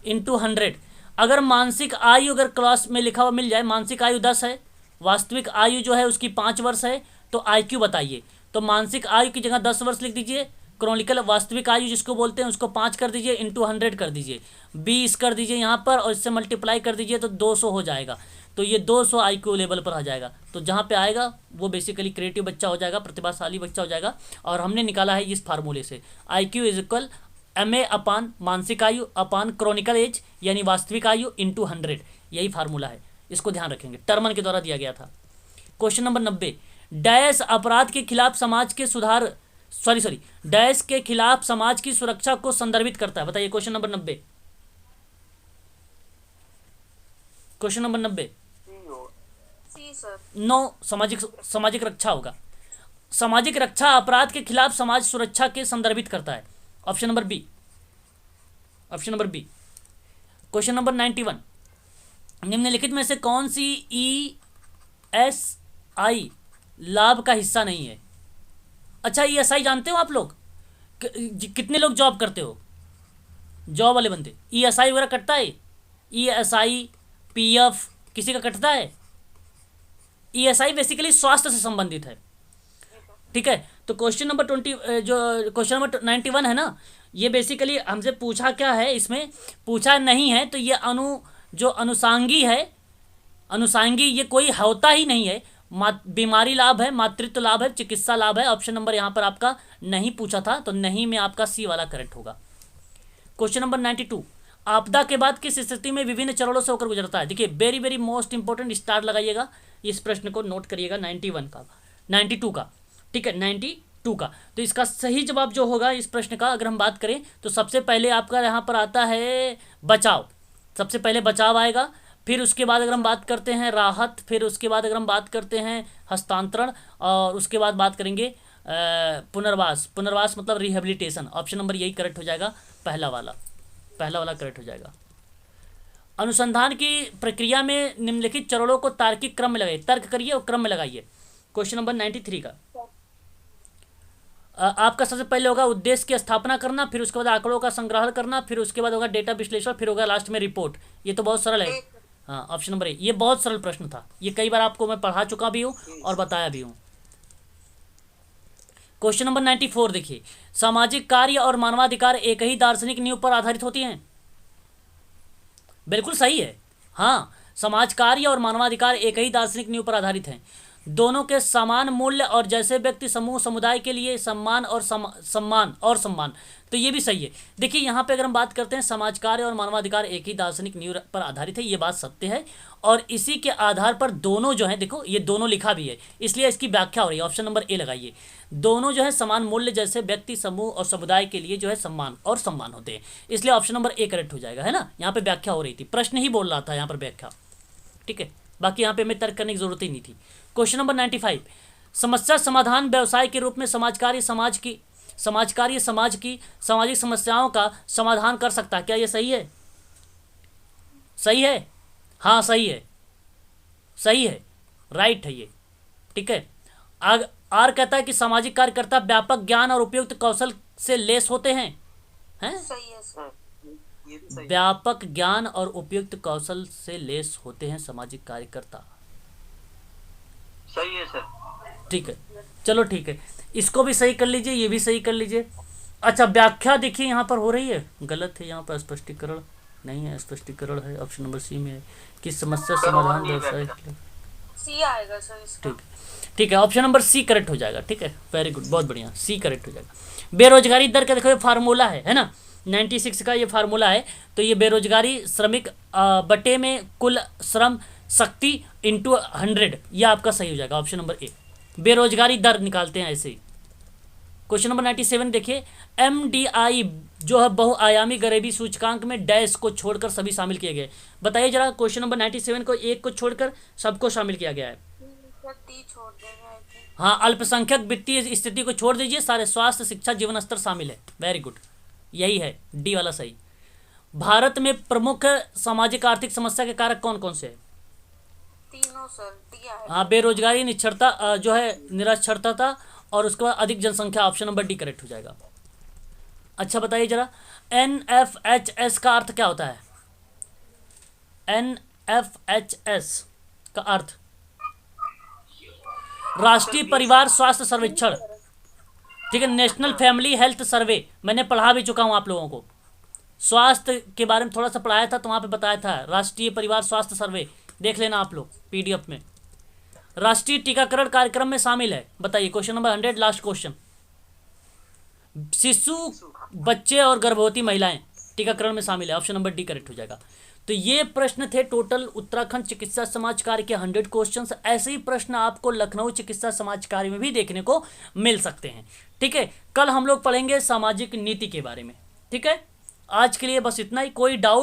Speaker 1: into 100। अगर मानसिक आयु अगर क्लास में लिखा हुआ मिल जाए, मानसिक आयु 10 है, वास्तविक आयु जो है उसकी 5 वर्ष है, तो IQ बताइए। तो मानसिक आयु की जगह 10 वर्ष लिख दीजिए, क्रॉनिकल वास्तविक आयु जिसको बोलते हैं उसको 5 कर दीजिए, इंटू 100 कर दीजिए, 20 कर दीजिए यहाँ पर, और इससे मल्टीप्लाई कर दीजिए तो 200 हो जाएगा। तो ये 200 IQ लेवल पर आ जाएगा। तो जहाँ पे आएगा वो बेसिकली क्रिएटिव बच्चा हो जाएगा, प्रतिभाशाली बच्चा हो जाएगा। और हमने निकाला है इस फार्मूले से, IQ इज इक्वल MA/ मानसिक आयु अपान क्रॉनिकल एज यानी वास्तविक आयु इंटू 100। यही फार्मूला है, इसको ध्यान रखेंगे, टर्मन के द्वारा दिया गया था। क्वेश्चन नंबर 90, डैश अपराध के खिलाफ समाज के सुधार डैश के खिलाफ समाज की सुरक्षा को संदर्भित करता है। बताइए क्वेश्चन नंबर 90, क्वेश्चन नंबर 90।
Speaker 4: सी सर।
Speaker 1: नो, सामाजिक रक्षा होगा। सामाजिक रक्षा अपराध के खिलाफ समाज सुरक्षा के संदर्भित करता है। Option number B, option number B. Question number 91, निम्नलिखित में से कौन सी ESI लाभ का हिस्सा नहीं है? अच्छा, ESI जानते हो आप लोग? कितने लोग जॉब करते हो? जॉब वाले बंदे ESI वगैरह कटता है? ESI PF किसी का कटता है? ESI बेसिकली स्वास्थ्य से संबंधित है, ठीक है। तो क्वेश्चन नंबर 20 जो क्वेश्चन नंबर 91 है ना, ये बेसिकली हमसे पूछा क्या है, इसमें पूछा नहीं है तो ये जो अनुषांगी है, अनुषांगी ये कोई होता ही नहीं है। बीमारी लाभ है, मातृत्व लाभ है, चिकित्सा लाभ है। ऑप्शन नंबर यहाँ पर आपका नहीं पूछा था, तो नहीं में आपका सी वाला करेक्ट होगा। क्वेश्चन नंबर 92, आपदा के बाद किस स्थिति में विभिन्न चरणों से होकर गुजरता है? देखिए very very most important, star लगाइएगा, इस प्रश्न को नोट करिएगा। 91 का, 92 का, ठीक है, 92 का। तो इसका सही जवाब जो होगा इस प्रश्न का, अगर हम बात करें तो सबसे पहले आपका यहाँ पर आता है बचाव, सबसे पहले बचाव आएगा। फिर उसके बाद अगर हम बात करते हैं राहत, फिर उसके बाद अगर हम बात करते हैं हस्तांतरण, और उसके बाद बात करेंगे पुनर्वास। पुनर्वास मतलब रिहेबिलिटेशन। ऑप्शन नंबर यही करेक्ट हो जाएगा, पहला वाला करेक्ट हो जाएगा। अनुसंधान की प्रक्रिया में निम्नलिखित चरणों को तार्किक क्रम में लगाइए, तर्क करिए और क्रम में लगाइए। क्वेश्चन नंबर 93 का आपका सबसे पहले होगा उद्देश्य की स्थापना करना, फिर उसके बाद आंकड़ों का संग्रहण करना, फिर उसके बाद होगा डेटा विश्लेषण, फिर होगा लास्ट में रिपोर्ट। ये तो बहुत सरल है। हाँ, ऑप्शन नंबर ए, ये बहुत सरल प्रश्न था, ये कई बार आपको मैं पढ़ा चुका भी हूँ और बताया भी हूँ। क्वेश्चन नंबर 94 देखिए, सामाजिक कार्य और मानवाधिकार एक ही दार्शनिक नींव पर आधारित होती हैं? बिल्कुल सही है, हाँ, समाज कार्य और मानवाधिकार एक ही दार्शनिक नींव पर आधारित हैं। दोनों के समान मूल्य और जैसे व्यक्ति समूह समुदाय के लिए सम्मान और सम्मान, तो ये भी सही है। देखिए यहाँ पे अगर हम बात करते हैं समाज कार्य और मानवाधिकार एक ही दार्शनिक नींव पर आधारित है, ये बात सत्य है। और इसी के आधार पर दोनों जो है, देखो ये दोनों लिखा भी है, इसलिए इसकी व्याख्या हो रही है। ऑप्शन नंबर ए लगाइए, दोनों जो है समान मूल्य जैसे व्यक्ति समूह और समुदाय के लिए जो है सम्मान होते हैं, इसलिए ऑप्शन नंबर ए करेक्ट हो जाएगा, है ना। यहाँ पे व्याख्या हो रही थी, प्रश्न ही बोल रहा था यहाँ पर व्याख्या, ठीक है। बाकी यहाँ पे हमें तर्क करने की जरूरत ही नहीं थी। क्वेश्चन नंबर 95, समस्या समाधान व्यवसाय के रूप में समाज कार्य समाज की सामाजिक समस्याओं का समाधान कर सकता है, क्या ये सही है? सही है, हाँ सही है, राइट है ये, ठीक है। आर कहता है कि सामाजिक कार्यकर्ता व्यापक ज्ञान और उपयुक्त कौशल से लेस होते हैं,
Speaker 4: सही है सर।
Speaker 2: ये भी सही।
Speaker 1: व्यापक ज्ञान और उपयुक्त कौशल से लेस होते हैं सामाजिक कार्यकर्ता,
Speaker 2: सही है सर।
Speaker 1: ठीक है, चलो ठीक है, इसको भी सही कर लीजिए, ये भी सही कर लीजिए। अच्छा, व्याख्या देखिए यहाँ पर हो रही है, गलत है यहाँ पर स्पष्टीकरण, नहीं है, स्पष्टीकरण है, ऑप्शन नंबर सी में है। किस समस्या समाधान व्यवसाय।
Speaker 4: सी आएगा सर इसका।
Speaker 1: ठीक है, ठीक है, ऑप्शन नंबर सी करेक्ट हो जाएगा। ठीक है, वेरी गुड, बहुत बढ़िया, सी करेक्ट हो जाएगा। बेरोजगारी दर का देखो ये फार्मूला है ना, 96 का ये फार्मूला है। तो ये बेरोजगारी श्रमिक बटे में कुल श्रम शक्ति इंटू 100, ये आपका सही हो जाएगा, ऑप्शन नंबर ए। बेरोजगारी दर निकालते हैं ऐसे ही। क्वेश्चन नंबर 97 देखिए, MDI जो है बहुआयामी गरीबी सूचकांक में डैश को छोड़कर सभी शामिल किए गए। बताइए जरा, क्वेश्चन नंबर 97 को एक को छोड़कर सबको शामिल किया गया है।
Speaker 4: सर डी छोड़ देंगे आई थिंक।
Speaker 1: हाँ, अल्पसंख्यक वित्तीय स्थिति को छोड़ दीजिए, सारे स्वास्थ्य शिक्षा जीवन स्तर शामिल है। वेरी गुड, यही है डी वाला सही। भारत में प्रमुख सामाजिक आर्थिक समस्या के कारक कौन कौन से हैं?
Speaker 4: तीनों सर, डी आएगा।
Speaker 1: हाँ, बेरोजगारी, निरक्षरता जो है निरक्षरता, और उसके बाद अधिक जनसंख्या, ऑप्शन नंबर डी करेक्ट हो जाएगा। अच्छा बताइए जरा, NFHS का अर्थ क्या होता है? NFHS का अर्थ राष्ट्रीय परिवार स्वास्थ्य सर्वेक्षण, ठीक है, नेशनल फैमिली हेल्थ सर्वे। मैंने पढ़ा भी चुका हूँ आप लोगों को, स्वास्थ्य के बारे में थोड़ा सा पढ़ाया था, तो वहाँ पे बताया था राष्ट्रीय परिवार स्वास्थ्य सर्वे, देख लेना आप लोग PDF में। राष्ट्रीय टीकाकरण कार्यक्रम में शामिल है। बताइए, क्वेश्चन नंबर 100, लास्ट क्वेश्चन। शिशु, बच्चे और गर्भवती महिलाएं टीकाकरण में शामिल है, ऑप्शन नंबर डी करेक्ट हो जाएगा। तो ये प्रश्न थे टोटल उत्तराखंड चिकित्सा समाज कार्य के 100 क्वेश्चंस। ऐसे ही प्रश्न आपको लखनऊ चिकित्सा समाज कार्य में भी देखने को मिल सकते हैं। ठीक है, कल हम लोग पढ़ेंगे सामाजिक नीति के बारे में। ठीक है, आज के लिए बस इतना ही। कोई डाउट